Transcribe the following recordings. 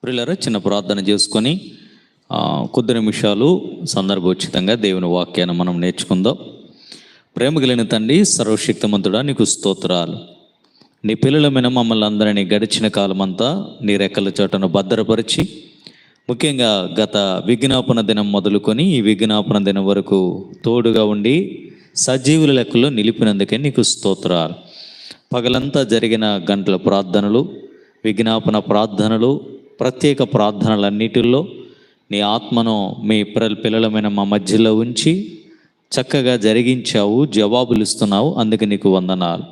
ప్రియులారా, చిన్న ప్రార్థన చేసుకొని కొద్ది నిమిషాలు సందర్భోచితంగా దేవుని వాక్యాన్ని మనం నేర్చుకుందాం. ప్రేమ కలిగిన తండ్రి, సర్వశక్తిమంతుడా, నీకు స్తోత్రాలు. నీ పిల్లలమైన మమ్మల్ని అందరినీ గడిచిన కాలమంతా నీ రెక్కల చోటను భద్రపరిచి, ముఖ్యంగా గత విజ్ఞాపన దినం మొదలుకొని ఈ విజ్ఞాపన దినం వరకు తోడుగా ఉండి సజీవుల లెక్కలో నిలిపినందుకే నీకు స్తోత్రాలు. పగలంతా జరిగిన గంటల ప్రార్థనలు, విజ్ఞాపన ప్రార్థనలు, ప్రత్యేక ప్రార్థనలన్నిటిల్లో నీ ఆత్మను మీ పిల్లలమైన మా మధ్యలో ఉంచి చక్కగా జరిగించావు, జవాబులు ఇస్తున్నావు. అందుకే నీకు వందనాలు.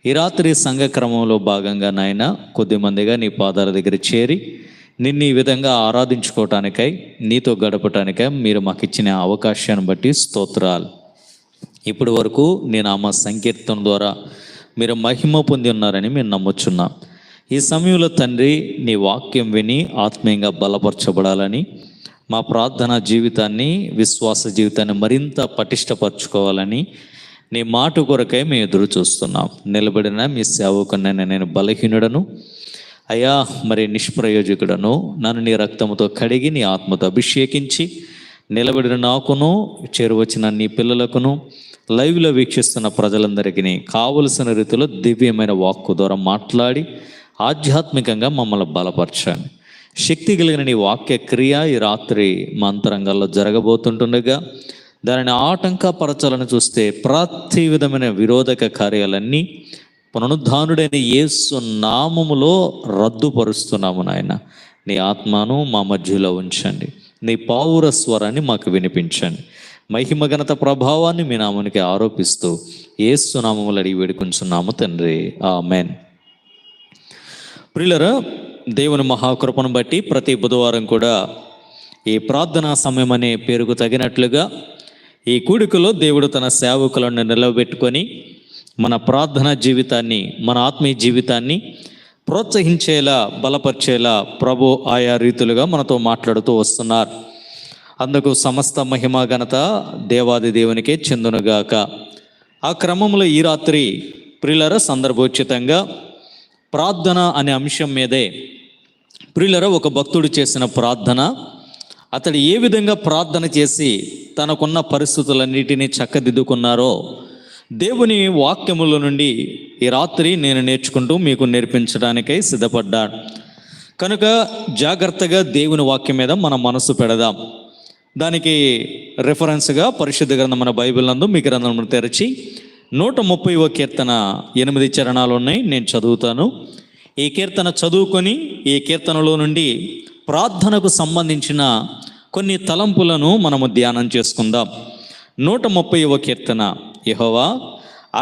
ఈ రాత్రి సంఘక్రమంలో భాగంగా నాయన కొద్దిమందిగా నీ పాదాల దగ్గర చేరి నిన్ను ఈ విధంగా ఆరాధించుకోవటానికై, నీతో గడపటానికై మీరు మాకు ఇచ్చిన అవకాశాన్ని బట్టి స్తోత్రాలు. ఇప్పటి వరకు నీ నామ సంకీర్తన ద్వారా మీరు మహిమ పొంది ఉన్నారని మేము నమ్ముచున్నాం. ఈ సమయంలో తండ్రి, నీ వాక్యం విని ఆత్మీయంగా బలపరచబడాలని, మా ప్రార్థనా జీవితాన్ని, విశ్వాస జీవితాన్ని మరింత పటిష్టపరచుకోవాలని నీ మాట కొరకై మేము ఎదురు చూస్తున్నాం. నిలబడిన మీ సేవకునైనా నేను బలహీనుడను అయ్యా, మరి నిష్ప్రయోజకుడను. నన్ను నీ రక్తముతో కడిగి నీ ఆత్మతో అభిషేకించి నిలబడిన నాకును, చేరువచ్చిన నీ పిల్లలకును, లైవ్లో వీక్షిస్తున్న ప్రజలందరికీ కావలసిన రీతిలో దివ్యమైన వాక్కు ద్వారా మాట్లాడి ఆధ్యాత్మికంగా మమ్మల్ని బలపరచండి. శక్తి కలిగిన నీ వాక్య క్రియ ఈ రాత్రి మా అంతరంగాల్లో జరగబోతుంటుండగా దానిని ఆటంకపరచాలని చూస్తే ప్రతి విధమైన విరోధక కార్యాలన్నీ పునరుద్ధానుడైన యేసు నామములో రద్దుపరుస్తున్నాము. నాయన, నీ ఆత్మను మా మధ్యలో ఉంచండి. నీ పావుర స్వరాన్ని మాకు వినిపించండి. మహిమ ఘనత ప్రభావాన్ని మీ నామానికి ఆరోపిస్తూ యేసు నామములు అడిగి వేడుకుంటున్నాము తండ్రి, ఆమేన్. ప్రియులారా, దేవుని మహాకృపను బట్టి ప్రతి బుధవారం కూడా ఈ ప్రార్థనా సమయం అనే పేరుకు తగినట్లుగా ఈ కూడికలో దేవుడు తన సేవకులను నిలబెట్టుకొని మన ప్రార్థనా జీవితాన్ని, మన ఆత్మీయ జీవితాన్ని ప్రోత్సహించేలా, బలపరిచేలా ప్రభు ఆయా రీతులుగా మనతో మాట్లాడుతూ వస్తున్నారు. అందుకు సమస్త మహిమ ఘనత దేవాది దేవునికే చెందునుగాక. ఆ క్రమంలో ఈ రాత్రి ప్రియులారా, సందర్భోచితంగా ప్రార్థన అనే అంశం మీదే ప్రియులారా, ఒక భక్తుడు చేసిన ప్రార్థన, అతడు ఏ విధంగా ప్రార్థన చేసి తనకున్న పరిస్థితులన్నిటినీ చక్కదిద్దుకున్నారో దేవుని వాక్యముల నుండి ఈ రాత్రి నేను నేర్చుకుంటూ మీకు నేర్పించడానికై సిద్ధపడ్డాను. కనుక జాగ్రత్తగా దేవుని వాక్యం మీద మన మనసు పెడదాం. దానికి రెఫరెన్స్గా పరిశుద్ధ గ్రంథం మన బైబిల్ నందు మీ గ్రంథం తెరచి 130వ కీర్తన 8 చరణాలు ఉన్నాయి, నేను చదువుతాను. ఈ కీర్తన చదువుకొని ఈ కీర్తనలో నుండి ప్రార్థనకు సంబంధించిన కొన్ని తలంపులను మనము ధ్యానం చేసుకుందాం. 130వ కీర్తన. యెహోవా,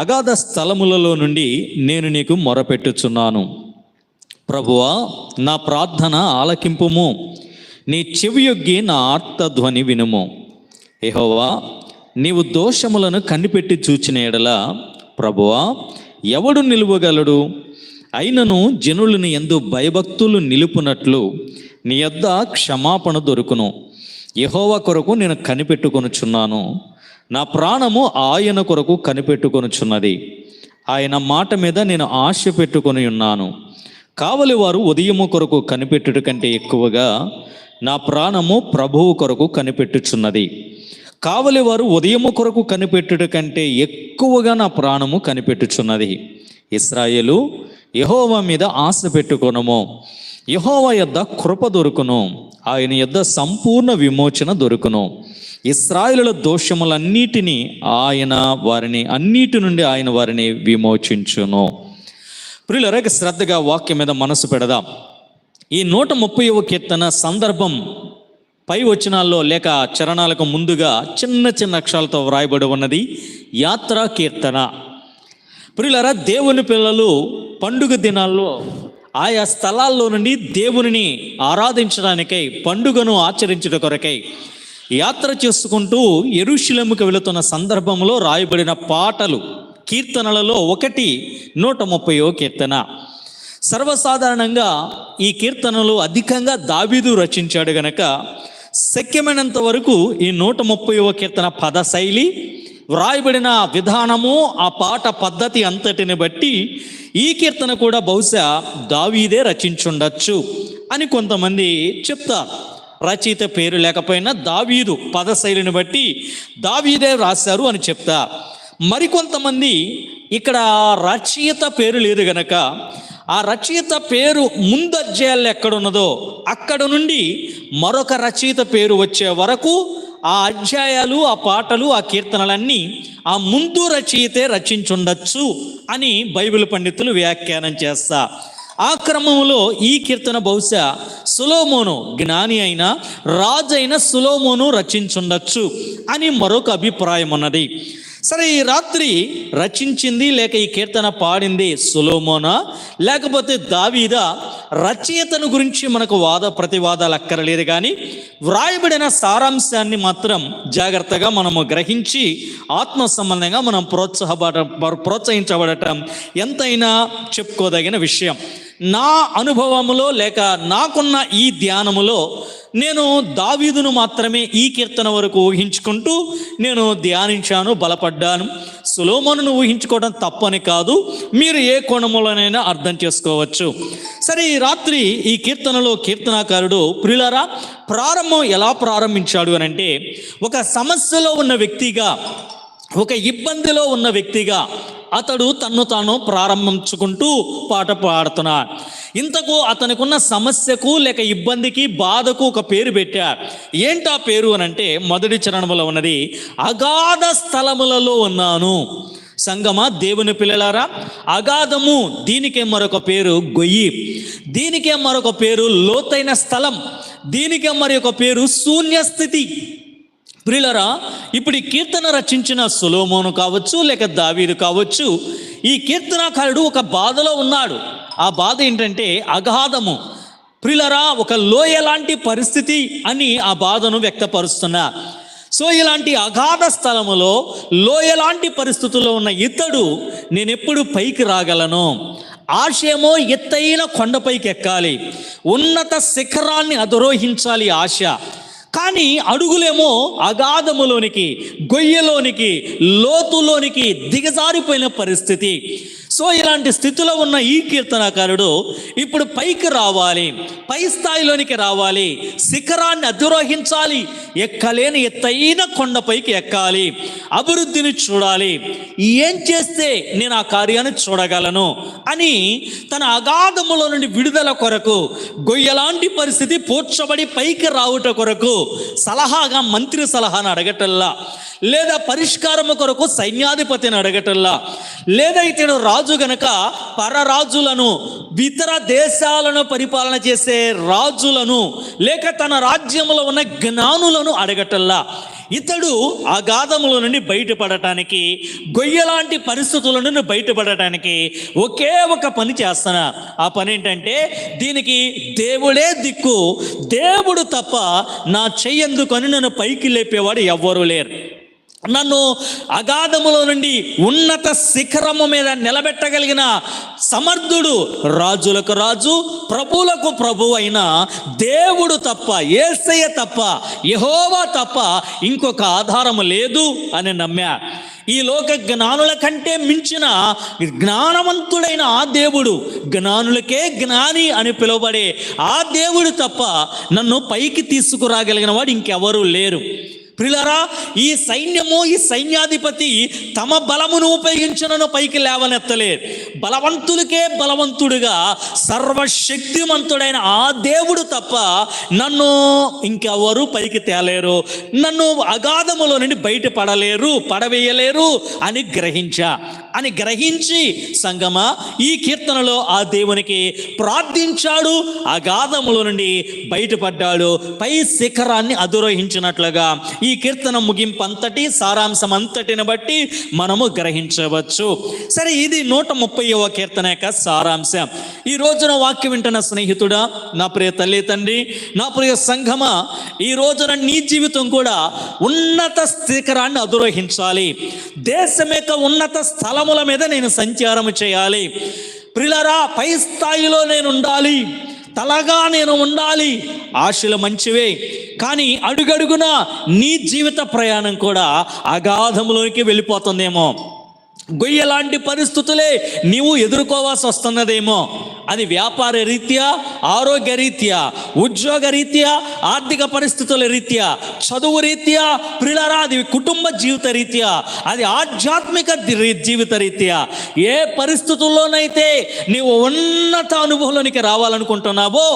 అగాధ స్థలములలో నుండి నేను నీకు మొరపెట్టుచున్నాను. ప్రభువా, నా ప్రార్థన ఆలకింపుము, నీ చెవియొగ్గి నా ఆర్తధ్వని వినుము. యెహోవా, నీవు దోషములను కనిపెట్టి చూచిన ఎడల ప్రభువా, ఎవడు నిలువగలడు? అయినను జనులను యందు భయభక్తులు నిలుపునట్లు నీ యొద్ద క్షమాపణ దొరుకును. యెహోవా కొరకు నేను కనిపెట్టుకొనుచున్నాను. నా ప్రాణము ఆయన కొరకు కనిపెట్టుకొనుచున్నది. ఆయన మాట మీద నేను ఆశ పెట్టుకొని ఉన్నాను. కావలి వారు ఉదయము కొరకు కనిపెట్టుట కంటే ఎక్కువగా నా ప్రాణము ప్రభువు కొరకు కనిపెట్టుచున్నది. కావలి వారు ఉదయము కొరకు కనిపెట్టుట కంటే ఎక్కువగా నా ప్రాణము కనిపెట్టుచున్నది. ఇశ్రాయేలు, యెహోవా మీద ఆశ పెట్టుకొనుము. యెహోవా యొద్ద కృప దొరుకును. ఆయన యొద్ద సంపూర్ణ విమోచన దొరుకును. ఇశ్రాయేలుల దోషములన్నిటినీ అన్నిటి నుండి ఆయన వారిని విమోచించును. ప్రియులారా, శ్రద్ధగా వాక్యం మీద మనసు పెడదాం. ఈ 130వ కీర్తన సందర్భం పై వచనాల్లో లేక చరణాలకు ముందుగా చిన్న చిన్న అక్షరాలతో వ్రాయబడి ఉన్నది యాత్రా కీర్తన. ప్రియులారా, దేవుని పిల్లలు పండుగ దినాల్లో ఆయా స్థలాల్లో నుండి దేవునిని ఆరాధించడానికై, పండుగను ఆచరించుట కొరకై యాత్ర చేసుకుంటూ యెరూషలేముకు వెళుతున్న సందర్భంలో రాయబడిన పాటలు, కీర్తనలలో ఒకటి 130వ కీర్తన. సర్వసాధారణంగా ఈ కీర్తనలు అధికంగా దావీదు రచించాడు గనక శక్యమైనంత వరకు ఈ 130వ కీర్తన పద శైలి, వ్రాయబడిన విధానము, ఆ పాట పద్ధతి అంతటిని బట్టి ఈ కీర్తన కూడా బహుశా దావీదే రచించుండొచ్చు అని కొంతమంది చెప్తారు. రచయిత పేరు లేకపోయినా దావీదు పదశైలిని బట్టి దావీదే రాశారు అని చెప్తా. మరికొంతమంది ఇక్కడ రచయిత పేరు లేదు గనక ఆ రచయిత పేరు ముందు అధ్యాయాలు ఎక్కడున్నదో అక్కడ నుండి మరొక రచయిత పేరు వచ్చే వరకు ఆ అధ్యాయాలు, ఆ పాటలు, ఆ కీర్తనలన్నీ ఆ ముందు రచయితే రచించుండొచ్చు అని బైబిల్ పండితులు వ్యాఖ్యానం చేస్తా. ఆ క్రమంలో ఈ కీర్తన బహుశా సొలొమోను, జ్ఞాని అయిన రాజు అయిన సొలొమోను రచించుండొచ్చు అని మరొక అభిప్రాయం ఉన్నది. సరే, ఈ రాత్రి రచించింది లేక ఈ కీర్తన పాడింది సొలొమోనా లేకపోతే దావీదా? రచయితను గురించి మనకు వాద ప్రతివాదాలు అక్కరలేదు, కానీ వ్రాయబడిన సారాంశాన్ని మాత్రం జాగ్రత్తగా మనము గ్రహించి ఆత్మ సంబంధంగా మనం ప్రోత్సహించబడటం ఎంతైనా చెప్పుకోదగిన విషయం. నా అనుభవములో లేక నాకున్న ఈ ధ్యానములో నేను దావీదును మాత్రమే ఈ కీర్తన వరకు ఊహించుకుంటూ నేను ధ్యానించాను, బలపడ్డాను. సొలొమోనును ఊహించుకోవడం తప్పని కాదు, మీరు ఏ కోణములోనైనా అర్థం చేసుకోవచ్చు. సరే, ఈ రాత్రి ఈ కీర్తనలో కీర్తనాకారుడు ప్రియులారా ప్రారంభం ఎలా ప్రారంభించాడు అని అంటే, ఒక సమస్యలో ఉన్న వ్యక్తిగా, ఒక ఇబ్బందిలో ఉన్న వ్యక్తిగా అతడు తన్ను తాను ప్రారంభించుకుంటూ పాట పాడుతున్నాడు. ఇంతకు అతనికి ఉన్న సమస్యకు లేక ఇబ్బందికి, బాధకు ఒక పేరు పెట్టారు. ఏంటా పేరు అని అంటే, మొదటి చరణంలో ఉన్నది అగాధ స్థలములలో ఉన్నాను. సంగమా, దేవుని పిల్లలారా, అగాధము దీనికే మరొక పేరు గొయ్యి, దీనికే మరొక పేరు లోతైన స్థలం, దీనికే మరొక పేరు శూన్యస్థితి. ప్రియులరా, ఇప్పుడు ఈ కీర్తన రచించిన సొలొమోను కావచ్చు లేక దావీదు కావచ్చు, ఈ కీర్తనాకారుడు ఒక బాధలో ఉన్నాడు. ఆ బాధ ఏంటంటే అగాధము. ప్రియులరా, ఒక లోయ లాంటి పరిస్థితి అని ఆ బాధను వ్యక్తపరుస్తున్నా. సో ఇలాంటి అగాధ స్థలములో, లోయ లాంటి పరిస్థితుల్లో ఉన్న ఇతడు నేనెప్పుడు పైకి రాగలను? ఆశేమో ఎత్తైన కొండపైకి ఎక్కాలి, ఉన్నత శిఖరాన్ని అధిరోహించాలి ఆశ. కానీ అడుగులేమో అగాధములోనికి, గొయ్యలోనికి, లోతులోనికి దిగజారిపోయిన పరిస్థితి. సో ఇలాంటి స్థితిలో ఉన్న ఈ కీర్తనకారుడు ఇప్పుడు పైకి రావాలి, పై స్థాయిలోనికి రావాలి, శిఖరాన్ని అధిరోహించాలి, ఎక్కలేని ఎత్తైన కొండపైకి ఎక్కాలి, అభివృద్ధిని చూడాలి. ఏం చేస్తే నేను ఆ కార్యాన్ని చూడగలను అని తన అగాధములో నుండి విడుదల కొరకు, గొయ్యలాంటి పరిస్థితి పూడ్చబడి పైకి రావుట కొరకు సలహాగా మంత్రి సలహాను అడగటల్లా, లేదా పరిష్కారము కొరకు సైన్యాధిపతిని అడగటల్లా, లేదా ఇతడు రాజు గనక పరరాజులను, ఇతర దేశాలను పరిపాలన చేసే రాజులను, లేక తన రాజ్యంలో ఉన్న జ్ఞానులను అడగటల్లా, ఇతడు అగాధముల నుండి బయటపడటానికి, గొయ్యలాంటి పరిస్థితుల నుండి బయటపడటానికి ఒకే ఒక పని చేస్తున్నా. ఆ పని ఏంటంటే, దీనికి దేవుడే దిక్కు, దేవుడు తప్ప నా చెయ్యందుకొని నన్ను పైకి లేపేవాడు ఎవ్వరూ లేరు. నన్ను అగాధములో నుండి ఉన్నత శిఖరము మీద నిలబెట్టగలిగిన సమర్థుడు, రాజులకు రాజు, ప్రభువులకు ప్రభు అయిన దేవుడు తప్ప, యేసయ్య తప్ప, యెహోవా తప్ప ఇంకొక ఆధారము లేదు అని నమ్మా. ఈ లోక జ్ఞానుల కంటే మించిన జ్ఞానవంతుడైన ఆ దేవుడు, జ్ఞానులకే జ్ఞాని అని పిలువబడే ఆ దేవుడు తప్ప నన్ను పైకి తీసుకురాగలిగిన వాడు ఇంకెవరూ లేరు. ప్రియులారా, ఈ సైన్యము, ఈ సైన్యాధిపతి తమ బలమును ఉపయోగించినను పైకి లేవనెత్తలేదు. బలవంతులకే బలవంతుడుగా సర్వశక్తిమంతుడైన ఆ దేవుడు తప్ప నన్ను ఇంకెవరు పైకి తేలేరు, నన్ను అగాధములో నుండి బయటపడలేరు, పడవేయలేరు అని గ్రహించి సంగమా ఈ కీర్తనలో ఆ దేవునికి ప్రార్థించాడు, అగాధములో నుండి బయటపడ్డాడు, పై శిఖరాన్ని అధిరోహించినట్లుగా ఈ కీర్తన ముగింపు అంతటి, సారాంశం అంతటిని బట్టి మనము గ్రహించవచ్చు. సరే, ఇది 130వ కీర్తన యొక్క సారాంశం. ఈ రోజున వాక్యం వింటున్న స్నేహితుడా, నా ప్రియ తల్లి తండ్రి, నా ప్రియ సంఘమా, ఈ రోజున నీ జీవితం కూడా ఉన్నత శిఖరాన్ని అధిరోహించాలి. దేశం యొక్క ఉన్నత స్థలముల మీద నేను సంచారం చేయాలి. ప్రియులారా, పై స్థాయిలో నేను ఉండాలి, తలగా నేను ఉండాలి. ఆశలు మంచివే, కానీ అడుగడుగున నీ జీవిత ప్రయాణం కూడా అగాధంలోకి వెళ్ళిపోతుందేమో, గొయ్యలాంటి పరిస్థితులే నీవు ఎదుర్కోవాల్సి వస్తున్నదేమో. అది వ్యాపార రీత్యా, ఆరోగ్య రీత్యా, ఉద్యోగ రీత్యా, ఆర్థిక పరిస్థితుల రీత్యా, చదువు రీత్యా, ప్రియులారా అది కుటుంబ జీవిత రీత్యా, అది ఆధ్యాత్మిక జీవిత రీత్యా, ఏ పరిస్థితుల్లోనైతే నీవు ఉన్నత అనుభవంలోనికి రావాలనుకుంటున్నావో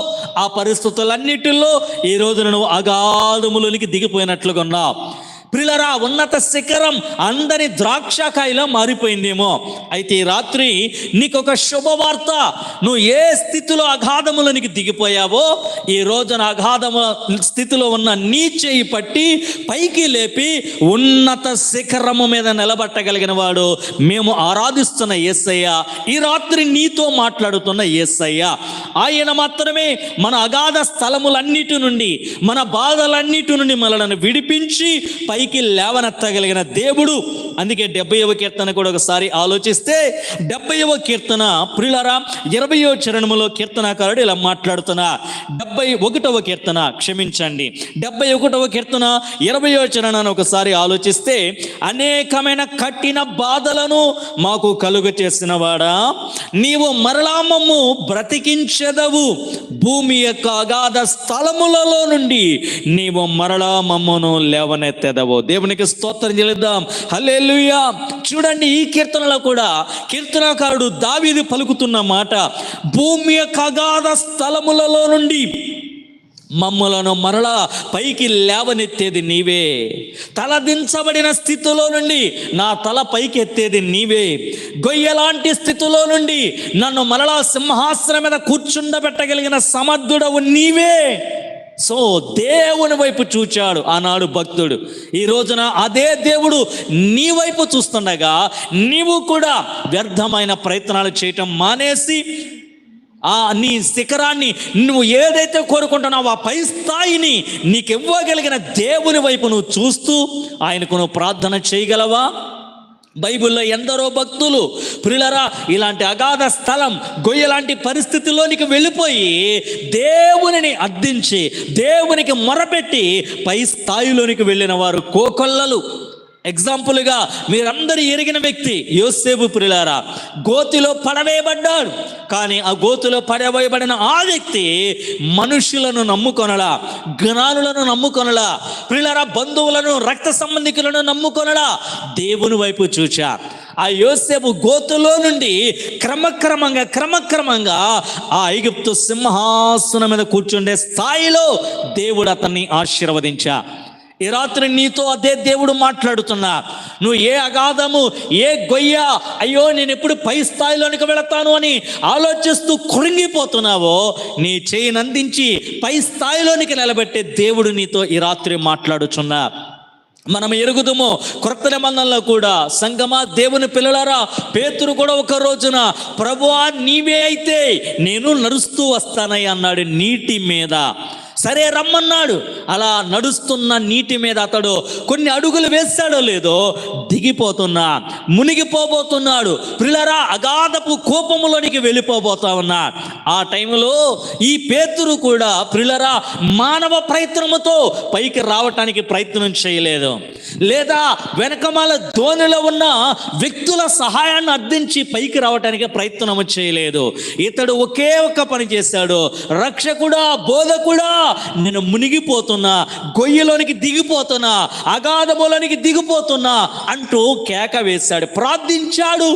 ఆ పరిస్థితులన్నిటిలో ఈ రోజున నువ్వు అగాధములోనికి దిగిపోయినట్లుగా ఉన్నావు. ప్రియులారా, ఉన్నత శిఖరం అందరి ద్రాక్షకాయలో మారిపోయిందేమో. అయితే ఈ రాత్రి నీకు ఒక శుభవార్త. నువ్వు ఏ స్థితిలో అగాధములోనికి దిగిపోయావో ఈ రోజున అగాధము స్థితిలో ఉన్న నీ చేయి పట్టి పైకి లేపి ఉన్నత శిఖరము మీద నిలబట్టగలిగిన వాడు మేము ఆరాధిస్తున్న యేసయ్య, ఈ రాత్రి నీతో మాట్లాడుతున్న యేసయ్య. ఆయన మాత్రమే మన అగాధ స్థలములన్నిటి నుండి, మన బాధలన్నిటి నుండి మనలను విడిపించి పైకి లేవనెత్తగలిగిన దేవుడు. అందుకే 70వ కీర్తన కూడా ఒకసారి ఆలోచిస్తే 70వ కీర్తన ప్రియులారా 20వ చరణములో కీర్తనాకారుడు ఇలా మాట్లాడుతున్నా. 71వ కీర్తన 71వ కీర్తన 20వ చరణాన్ని ఒకసారి ఆలోచిస్తే, అనేకమైన కఠిన బాధలను మాకు కలుగ చేసిన వాడా, నీవు మరలా మమ్ము బ్రతికించెదవు, భూమి యొక్క అగాధ స్థలములలో నుండి నీవు మరలా మమ్మను లేవనెత్తెదవు. దేవునికి స్తోత్రం చెల్లిద్దాం. హల్లెలూయా. చూడండి, ఈ కీర్తనలో కూడా కీర్తనకారుడు దావీదు పలుకుతున్న మాట, భూమి యొక్క అగాధ స్థలములలో నుండి మమ్మలను మరలా పైకి లేవనెత్తేది నీవే, తలదించబడిన స్థితిలో నుండి నా తల పైకి ఎత్తేది నీవే, గొయ్యలాంటి స్థితిలో నుండి నన్ను మరలా సింహాసనం మీద కూర్చుండబెట్టగలిగిన సమర్థుడవు నీవే. సో దేవుని వైపు చూచాడు ఆనాడు భక్తుడు. ఈ రోజున అదే దేవుడు నీ వైపు చూస్తుండగా నీవు కూడా వ్యర్థమైన ప్రయత్నాలు చేయటం మానేసి నీ శిఖరాన్ని నువ్వు ఏదైతే కోరుకుంటున్నావో ఆ పై స్థాయిని నీకు ఇవ్వగలిగిన దేవుని వైపు నువ్వు చూస్తూ ఆయనకు నువ్వు ప్రార్థన చేయగలవా? బైబిల్లో ఎందరో భక్తులు ప్రియులారా ఇలాంటి అగాధ స్థలం, గొయ్యలాంటి పరిస్థితిలోనికి వెళ్ళిపోయి దేవునిని అర్థించి దేవునికి మొరపెట్టి పై స్థాయిలోనికి వెళ్ళిన వారు కోకొల్లలు. ఎగ్జాంపుల్గా మీరందరూ ఎరిగిన వ్యక్తి యోసేపు. ప్రియులారా గోతిలో పడవేయబడ్డాడు, కానీ ఆ గోతిలో పడవేయబడిన ఆ వ్యక్తి మనుషులను నమ్ముకొనలా, జ్ఞానులను నమ్ముకొనలా, ప్రియులారా బంధువులను, రక్త సంబంధికులను నమ్ముకొనలా, దేవుని వైపు చూచా. ఆ యోసేపు గోతులో నుండి క్రమక్రమంగా ఆ ఐగుప్తు సింహాసనం మీద కూర్చుండే స్థాయిలో దేవుడు అతన్ని ఆశీర్వదించా. ఈ రాత్రి నీతో అదే దేవుడు మాట్లాడుతున్నా. నువ్వు ఏ అగాధము, ఏ గొయ్య, అయ్యో నేను ఎప్పుడు పై స్థాయిలోనికి వెళతాను అని ఆలోచిస్తూ కృంగిపోతున్నావో, నీ చేయి నందించి పై స్థాయిలోనికి నిలబెట్టే దేవుడు నీతో ఈ రాత్రి మాట్లాడుచున్నా. మనం ఎరుగుదుము క్రొత్త నిబంధనలో కూడా సంగమా, దేవుని పిల్లలారా, పేతురు కూడా ఒక రోజున ప్రభువా నీవే అయితే నేను నడుస్తూ వస్తానయ్య అన్నాడు నీటి మీద. సరే రమ్మన్నాడు. అలా నడుస్తున్న నీటి మీద అతడు కొన్ని అడుగులు వేస్తాడో లేదో దిగిపోతున్నా, మునిగిపోబోతున్నాడు. ప్రియులారా అగాధపు కోపములోనికి వెళ్ళిపోబోతా ఉన్నా. ఆ టైంలో ఈ పేతురు కూడా ప్రియులారా మానవ ప్రయత్నముతో పైకి రావటానికి ప్రయత్నం చేయలేదు, లేదా వెనకమాల ధోనిలో ఉన్న వ్యక్తుల సహాయాన్ని అర్థించి పైకి రావటానికి ప్రయత్నము చేయలేదు. ఇతడు ఒకే ఒక్క పని చేశాడు, రక్షకుడా, బోధకుడా, నేను మునిగిపోతున్నా, గొయ్యలోనికి దిగిపోతున్నా, అగాధములోనికి దిగిపోతున్నా అంటూ కేక వేశాడు, ప్రార్థించాడు.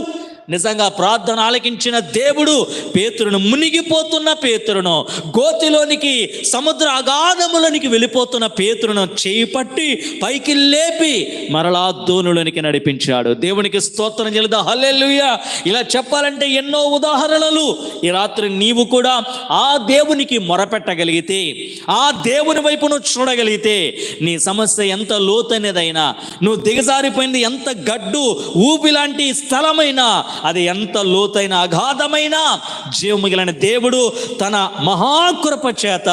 నిజంగా ప్రార్థన ఆలకించిన దేవుడు పేతురును, మునిగిపోతున్న పేతురును, గోతిలోనికి సముద్ర అగాధములోనికి వెళ్ళిపోతున్న పేతురును చేయి పట్టి పైకి లేపి మరలా దోణులోనికి నడిపించాడు. దేవునికి స్తోత్రం చెల్లిద్దాం. హల్లెలూయా. ఇలా చెప్పాలంటే ఎన్నో ఉదాహరణలు. ఈ రాత్రి నీవు కూడా ఆ దేవునికి మొరపెట్టగలిగితే, ఆ దేవుని వైపు నువ్వు చూడగలిగితే, నీ సమస్య ఎంత లోతైనదైనా, నువ్వు దిగజారిపోయింది ఎంత గడ్డు ఊపి లాంటి స్థలమైనా, అది ఎంత లోతైన అగాధమైన జీవమిగిలిన దేవుడు తన మహాకృప చేత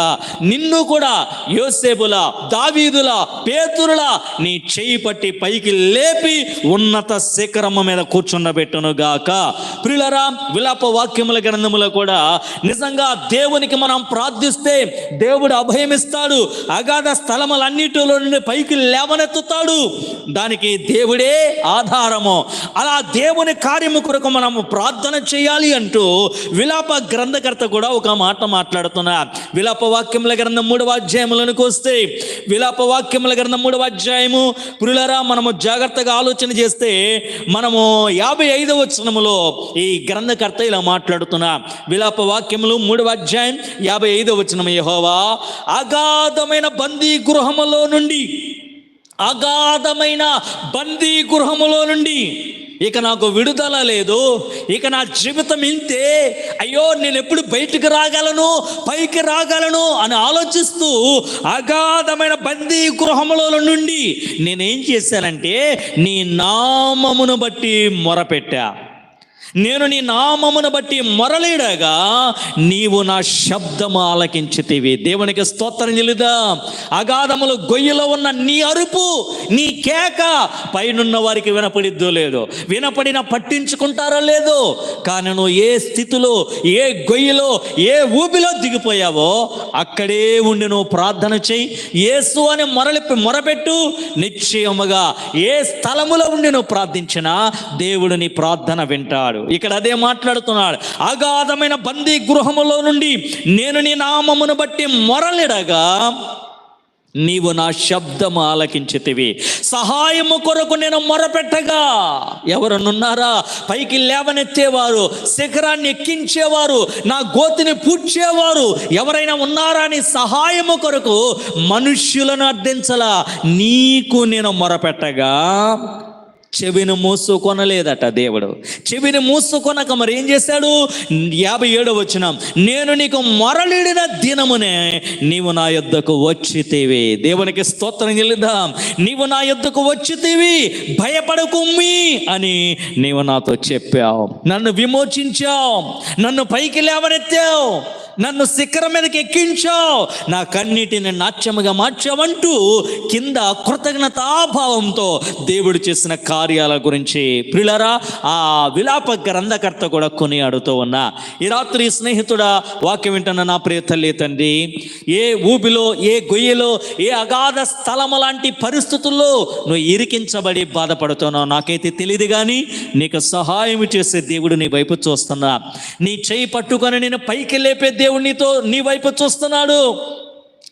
నిన్ను కూడా యోసేపుల, దావీదుల, పేతురుల నీ చేయి పట్టి పైకి లేపి ఉన్నత శిఖరము మీద కూర్చుండబెట్టును గాక. ప్రియులారా విలాప వాక్యముల గ్రంథములో కూడా నిజంగా దేవునికి మనం ప్రార్థిస్తే దేవుడు అభయమిస్తాడు, అగాధ స్థలములన్నిటిలో నుండి పైకి లేవనెత్తుతాడు. దానికి దేవుడే ఆధారము. అలా దేవుని కార్యముకు కొరకు మనము ప్రార్థన చేయాలి అంటూ విలాప గ్రంథకర్త కూడా ఒక మాట మాట్లాడుతున్నారు. విలాప వాక్యముల గ్రంథం 3వ అధ్యాయములకు వస్తే, విలాప వాక్యముల గ్రంథం 3వ అధ్యాయము ప్రియులారా, మనము జాగ్రత్తగా ఆలోచన చేస్తే మనము 55వ వచనములో ఈ గ్రంథకర్త ఇలా మాట్లాడుతున్నా. విలాప వాక్యములు 3వ అధ్యాయం 55వ వచనం, యెహోవా అగాధమైన బందీ గృహములో నుండి, అగాధమైన బందీ గృహములో నుండి ఇక నాకు విడుదల లేదు, ఇక నా జీవితం ఇంతే, అయ్యో నేను ఎప్పుడు బయటికి రాగలను, పైకి రాగలను అని ఆలోచిస్తూ అగాధమైన బందీ గృహములో నుండి నేనేం చేశానంటే నీ నామమును బట్టి మొరపెట్టా. నేను నీ నామమును బట్టి మొరలేడగా నీవు నా శబ్దము ఆలకించితివి. దేవునికి స్తోత్రం చెల్లిద్దాం. అగాధములు గొయ్యిలో ఉన్న నీ అరుపు, నీ కేక పైనున్న వారికి వినపడిద్దో లేదో, వినపడిన పట్టించుకుంటారో లేదో, కానీ నువ్వు ఏ స్థితిలో, ఏ గొయ్యిలో, ఏ ఊబిలో దిగిపోయావో అక్కడే ఉండి నువ్వు ప్రార్థన చెయ్యి. యేసు అని మొరపెట్టు. నిశ్చయముగా ఏ స్థలములో ఉండి నువ్వు ప్రార్థించినా దేవుడు నీ ప్రార్థన వింటాడు. ఇక్కడ అదే మాట్లాడుతున్నాడు. అగాధమైన బందీ గృహములో నుండి నేను నీ నామమును బట్టి మొరలిడగా నీవు నా శబ్దము ఆలకించితివి. సహాయము కొరకు నేను మొరపెట్టగా ఎవరనున్నారా? పైకి లేవనెత్తేవారు, శిఖరాన్ని ఎక్కించేవారు, నా గోతిని పూడ్చేవారు ఎవరైనా ఉన్నారా? అని సహాయము కొరకు మనుష్యులను అర్థించలా, నీకు నేను మొరపెట్టగా చెవిని మూసుకొనలేదట దేవుడు. చెవిని మూసుకొనక మరి ఏం చేశాడు? 57వ వచనం, నేను నీకు మొరలిడిన దినమునే నీవు నా యొద్దకు వచ్చితివి. దేవునికి స్తోత్రం చెల్లిద్దాం. నీవు నా యొద్దకు వచ్చితివి, భయపడకుమ్మి అని నీవు నాతో చెప్పావు. నన్ను విమోచించావు, నన్ను పైకి లేవనెత్తావు, నన్ను శిఖరం మీదకి ఎక్కించావు, నా కన్నీటిని నాట్యముగా మార్చావంటూ కింద కృతజ్ఞతాభావంతో దేవుడు చేసిన కార్యాల గురించి ప్రియులారా ఆ విలాప గ్రంథకర్త కూడా కొనియాడుతూ ఉన్నా. ఈ రాత్రి స్నేహితుడా, వాక్యం వింటున్న నా ప్రియ తల్లి తండ్రి, ఏ ఊబిలో, ఏ గొయ్యిలో, ఏ అగాధ స్థలము లాంటి పరిస్థితుల్లో నువ్వు ఇరికించబడి బాధపడుతున్నావు నాకైతే తెలియదు, కానీ నీకు సహాయం చేసే దేవుడు నీ వైపు చూస్తున్నా. నీ చేయి పట్టుకొని నేను పైకి లేపే దేవుడు నీ వైపు చూస్తున్నాడు.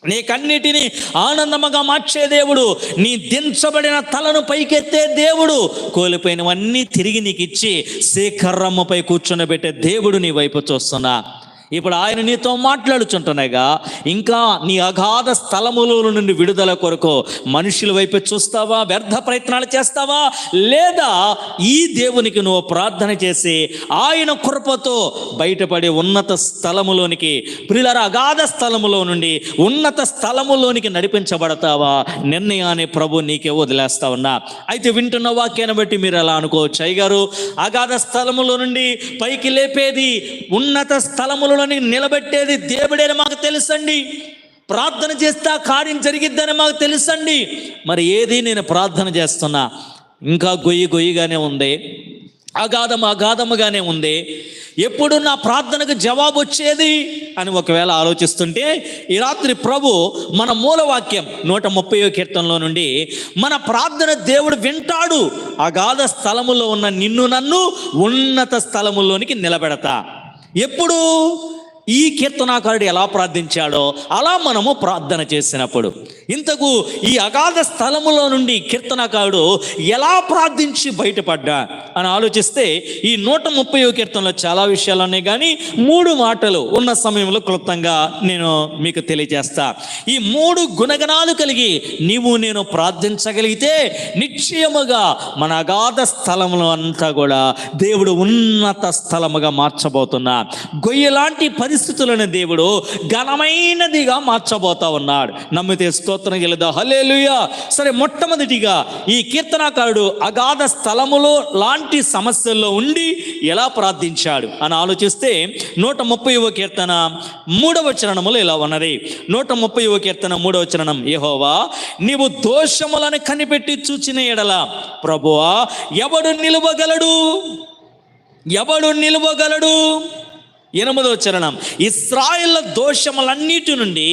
నీ కన్నిటిని ఆనందముగా మార్చే దేవుడు, నీ దించబడిన తలను పైకెత్తే దేవుడు, కోల్పోయినవన్నీ తిరిగి నీకు ఇచ్చి శిఖరముపై కూర్చొని దేవుడు నీ వైపు చూస్తున్నా. ఇప్పుడు ఆయన నీతో మాట్లాడుచుంటున్నాగా, ఇంకా నీ అగాధ స్థలముల నుండి విడుదల కొరకు మనుషుల వైపు చూస్తావా? వ్యర్థ ప్రయత్నాలు చేస్తావా? లేదా ఈ దేవునికి నువ్వు ప్రార్థన చేసి ఆయన కృపతో బయటపడి ఉన్నత స్థలములోనికి, ప్రియులారా అగాధ స్థలములో నుండి ఉన్నత స్థలములోనికి నడిపించబడతావా? నిర్ణయాన్ని ప్రభు నీకే వదిలేస్తా ఉన్నా. అయితే వింటున్న వాక్యాన్ని బట్టి మీరు ఎలా అనుకోవచ్చు, అయ్యగారు అగాధ స్థలములో నుండి పైకి లేపేది, ఉన్నత స్థలములో నిలబెట్టేది దేవుడేని మాకు తెలుసండి, ప్రార్థన చేస్తే కార్యం జరిగిద్దని మాకు తెలుసండి. మరి ఏది నేను ప్రార్థన చేస్తున్నా ఇంకా గొయ్యిగానే ఉంది, అగాధముగానే ఉంది, ఎప్పుడు నా ప్రార్థనకు జవాబు వచ్చేది అని ఒకవేళ ఆలోచిస్తుంటే ఈ రాత్రి ప్రభు మన మూలవాక్యం 130వ కీర్తనలో నుండి మన ప్రార్థన దేవుడు వింటాడు. అగాధ స్థలములో ఉన్న నిన్ను నన్ను ఉన్నత స్థలములోనికి నిలబెడతా. ఎప్పుడు? ఈ కీర్తనాకారుడు ఎలా ప్రార్థించాడో అలా మనము ప్రార్థన చేసినప్పుడు. ఇంతకు ఈ అగాధ స్థలములో నుండి కీర్తనాకారుడు ఎలా ప్రార్థించి బయటపడ్డా అని ఆలోచిస్తే ఈ 130వ కీర్తనలో చాలా విషయాలు ఉన్నాయి, కానీ 3 మాటలు ఉన్న సమయంలో క్లుప్తంగా నేను మీకు తెలియజేస్తా. ఈ 3 గుణగణాలు కలిగి నీవు నేను ప్రార్థించగలిగితే నిశ్చయముగా మన అగాధ స్థలములో అంతా కూడా దేవుడు ఉన్నత స్థలముగా మార్చబోతున్నా. గొయ్యలాంటి పరిస్థితులను దేవుడు ఘనమైనదిగా మార్చబోతా ఉన్నాడు. నమ్మితే స్తోత్రం చెల్లిద్దాం. హల్లెలూయా. సరే, మొట్టమొదటిగా ఈ కీర్తనాకారుడు అగాధ స్థలములో లాంటి సమస్యల్లో ఉండి ఎలా ప్రార్థించాడు అని ఆలోచిస్తే 130వ కీర్తన 3వ చరణములో ఇలా ఉన్నది. 130వ కీర్తన 3వ చరణం, యెహోవా నీవు దోషములను కనిపెట్టి చూచిన ఎడల ప్రభువా ఎవడు నిలువగలడు? 8వ చరణం, ఇశ్రాయేలు దోషములన్నిటి నుండి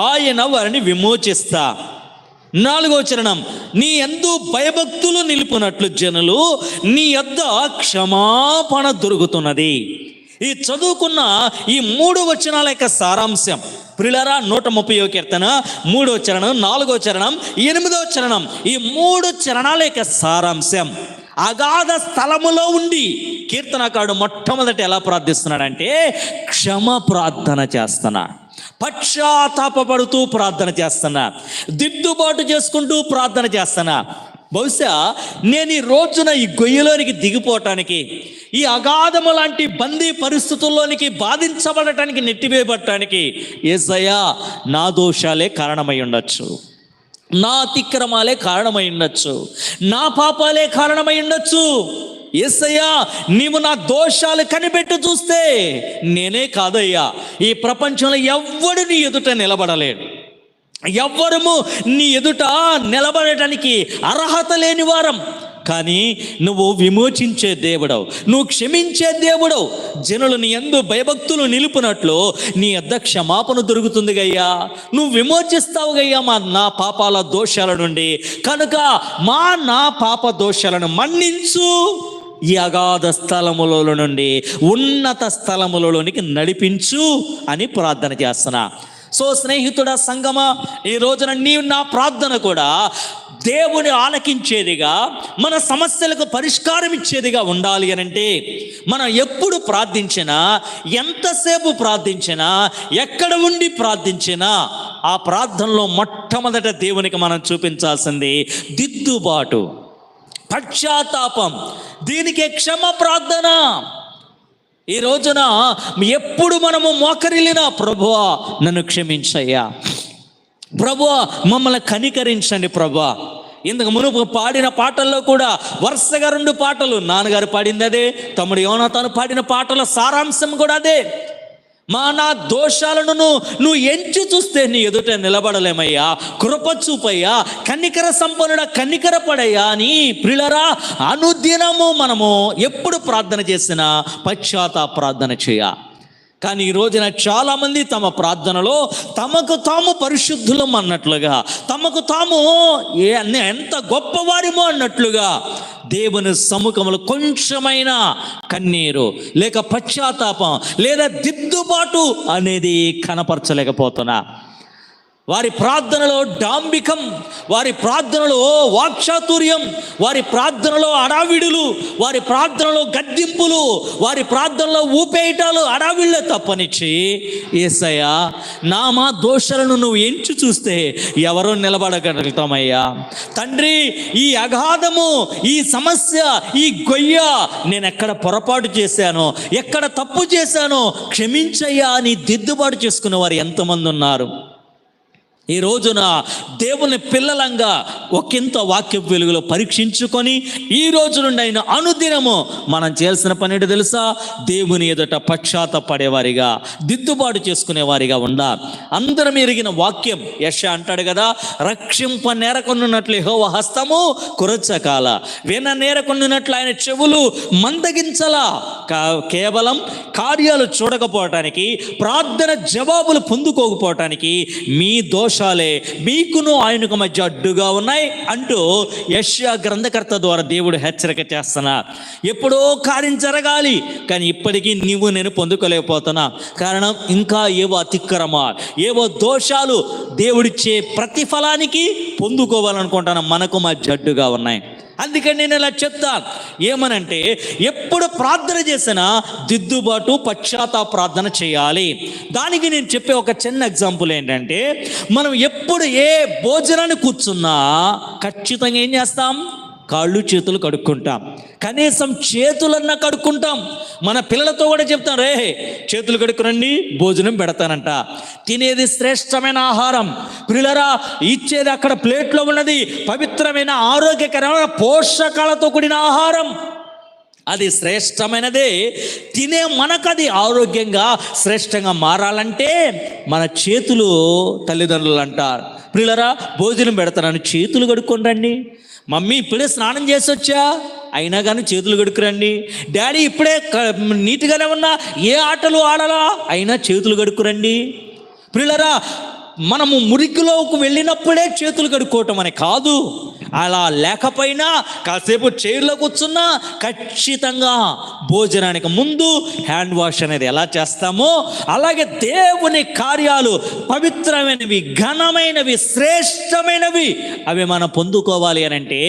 ఆయన వారిని విమోచిస్తా. 4వ చరణం, నీ యందు భయభక్తులు నిలుపునట్లు జనులు నీ యొద్ద క్షమాపణ దొరుకుతున్నది. ఈ చదువుకున్న ఈ 3 వచనాల యొక్క సారాంశం ప్రియులారా, 130వ కీర్తన 3వ చరణం, 4వ చరణం, 8వ చరణం, ఈ 3 చరణాల యొక్క సారాంశం. అగాధ స్థలములో ఉండి కీర్తనకారుడు మొట్టమొదటి ఎలా ప్రార్థిస్తున్నాడంటే క్షమ ప్రార్థన చేస్తున్నా, పశ్చాత్తాపడుతూ ప్రార్థన చేస్తున్నా, దిద్దుబాటు చేసుకుంటూ ప్రార్థన చేస్తున్నా. బహుశా నేను ఈ రోజున ఈ గొయ్యిలోనికి దిగిపోవటానికి, ఈ అగాధము లాంటి బందీ పరిస్థితుల్లోనికి బాధించబడటానికి, నెట్టివేయబడటానికి యేసయ్యా నా దోషాలే కారణమై ఉండొచ్చు, నా అతిక్రమాలే కారణమై ఉండొచ్చు, నా పాపాలే కారణమై ఉండొచ్చు. యేసయ్యా నీవు నా దోషాలు కనిపెట్టి చూస్తే నేనే కాదయ్యా, ఈ ప్రపంచంలో ఎవ్వడు నీ ఎదుట నిలబడలేడు, ఎవ్వరము నీ ఎదుట నిలబడటానికి అర్హత లేని వారం. కానీ నువ్వు విమోచించే దేవుడవు, నువ్వు క్షమించే దేవుడవు. జనులు నీ యందు భయభక్తులు నిలుపునట్లు నీ యొద్ద క్షమాపణ దొరుకుతుంది గయ్యా, నువ్వు విమోచిస్తావు గయ్యా నా పాపాల దోషాల నుండి. కనుక నా పాప దోషాలను మన్నించు, ఈ అగాధ స్థలముల నుండి ఉన్నత స్థలములలోనికి నడిపించు అని ప్రార్థన చేస్తున్నా. సో స్నేహితుడా, సంగమా, ఈ రోజున నీవు నా ప్రార్థన కూడా దేవుని ఆలకించేదిగా, మన సమస్యలకు పరిష్కారం ఇచ్చేదిగా ఉండాలి అనంటే మనం ఎప్పుడు ప్రార్థించినా, ఎంతసేపు ప్రార్థించినా, ఎక్కడ ఉండి ప్రార్థించినా ఆ ప్రార్థనలో మొట్టమొదట దేవునికి మనం చూపించాల్సింది దిద్దుబాటు, పశ్చాత్తాపం. దీనికి క్షమ ప్రార్థన. ఈ రోజున ఎప్పుడు మనము మోకరిల్లినా ప్రభువా నన్ను క్షమించయ్యా, ప్రభువా మమ్మల్ని కనికరించండి ప్రభువా. ఇంతకు మునుపు పాడిన పాటల్లో కూడా వరుసగా 2 పాటలు నాన్నగారు పాడింది అదే, తమ్ముడు యోనాతాను పాడిన పాటల సారాంశం కూడా అదే. నా దోషాలను నువ్వు ఎంచి చూస్తే నీ ఎదుట నిలబడలేమయ్యా, కృప చూపయ్యా, కన్నికర సంపన్నుడా కన్నికర పడయ్యా అని ప్రియులారా అనుదినము మనము ఎప్పుడు ప్రార్థన చేసినా పశ్చాత్తాప ప్రార్థన చేయ. కానీ ఈ రోజున చాలామంది తమ ప్రార్థనలో తమకు తాము పరిశుద్ధులం అన్నట్లుగా, తమకు తాము ఎంత గొప్పవారిమో అన్నట్లుగా దేవుని సముఖంలో కొంచెమైనా కన్నీరు లేక పశ్చాత్తాపం లేదా దిద్దుబాటు అనేది కనపరచలేకపోతున్నా. వారి ప్రార్థనలో డాంబికం, వారి ప్రార్థనలో వాక్చాతుర్యం, వారి ప్రార్థనలో అడావిడులు, వారి ప్రార్థనలో గద్దింపులు, వారి ప్రార్థనలో ఊపేయటాలు, అడావిళ్ళే తప్పనిచ్చి యేసయ్యా మా దోషాలను నువ్వు ఎంచి చూస్తే ఎవరో నిలబడగలుగుతామయ్యా తండ్రి. ఈ అగాధము, ఈ సమస్య, ఈ గొయ్య నేను ఎక్కడ పొరపాటు చేశానో, ఎక్కడ తప్పు చేశానో క్షమించయ్యా అని దిద్దుబాటు చేసుకునే వారు ఎంతమంది ఉన్నారు. ఈ రోజున దేవుని పిల్లలంగా ఒకంత వాక్య వెలుగులో పరీక్షించుకొని ఈ రోజు నుండి అయిన అనుదినము మనం చేయాల్సిన పని ఏంటో తెలుసా? దేవుని ఎదుట పశ్చాత్తాపడేవారిగా, దిద్దుబాటు చేసుకునేవారిగా ఉండాలి. అందరం ఎరిగిన వాక్యం యెషయా అంటాడు కదా, రక్షింప నేరకొన్నట్లు యెహోవా హస్తము కురచకాల, విన నేరకొన్నట్లు ఆయన చెవులు మందగించలా. కేవలం కార్యాలు చూడకపోవటానికి, ప్రార్థన జవాబులు పొందుకోకపోవటానికి మీ దోషాలే మీకును ఆయనకు మధ్య అడ్డుగా ఉన్నాయి అంటూ యెషయా గ్రంథకర్త ద్వారా దేవుడు హెచ్చరిక చేస్తున్నారు. ఎప్పుడో కార్యం జరగాలి, కానీ ఇప్పటికీ నీవు నేను పొందుకోలేకపోతున్నా. కారణం ఇంకా ఏవో అతిక్రమా, ఏవో దోషాలు దేవుడిచ్చే ప్రతిఫలానికి పొందుకోవాలనుకుంటాను మనకు మధ్య అడ్డుగా ఉన్నాయి. అందుకని నేను ఇలా చెప్తాను ఏమనంటే, ఎప్పుడు ప్రార్థన చేసినా దిద్దుబాటు పశ్చాత్తాప ప్రార్థన చేయాలి. దానికి నేను చెప్పే ఒక చిన్న ఎగ్జాంపుల్ ఏంటంటే, మనం ఎప్పుడు ఏ భోజనాన్ని కూర్చున్నా ఖచ్చితంగా ఏం చేస్తాం? కాళ్ళు చేతులు కడుక్కుంటాం, కనీసం చేతులన్నా కడుక్కుంటాం. మన పిల్లలతో కూడా చెప్తాం, రే చేతులు కడుక్కురండి భోజనం పెడతానంట. తినేది శ్రేష్టమైన ఆహారం పిల్లరా, ఇచ్చేది అక్కడ ప్లేట్లో ఉన్నది పవిత్రమైన ఆరోగ్యకరమైన పోషకాలతో కూడిన ఆహారం, అది శ్రేష్టమైనదే. తినే మనకది ఆరోగ్యంగా శ్రేష్టంగా మారాలంటే మన చేతులు తల్లిదండ్రులు అంటారు, పిల్లరా భోజనం పెడతానని చేతులు కడుక్కొని రండి. మమ్మీ ఇప్పుడే స్నానం చేసి వచ్చా, అయినా కానీ చేతులు కడుక్కురండి. డాడీ ఇప్పుడే నీట్గానే ఉన్నా, ఏ ఆటలు ఆడాలా, అయినా చేతులు కడుక్కురండి. పిల్లరా మనము మురికిలోకి వెళ్ళినప్పుడే చేతులు కడుక్కోవటం అని కాదు. అలా లేకపోయినా కాసేపు చైర్లో కూర్చున్నా ఖచ్చితంగా భోజనానికి ముందు హ్యాండ్ వాష్ అనేది ఎలా చేస్తామో అలాగే దేవుని కార్యాలు పవిత్రమైనవి, ఘనమైనవి, శ్రేష్టమైనవి అవి మనం పొందుకోవాలి అని అంటే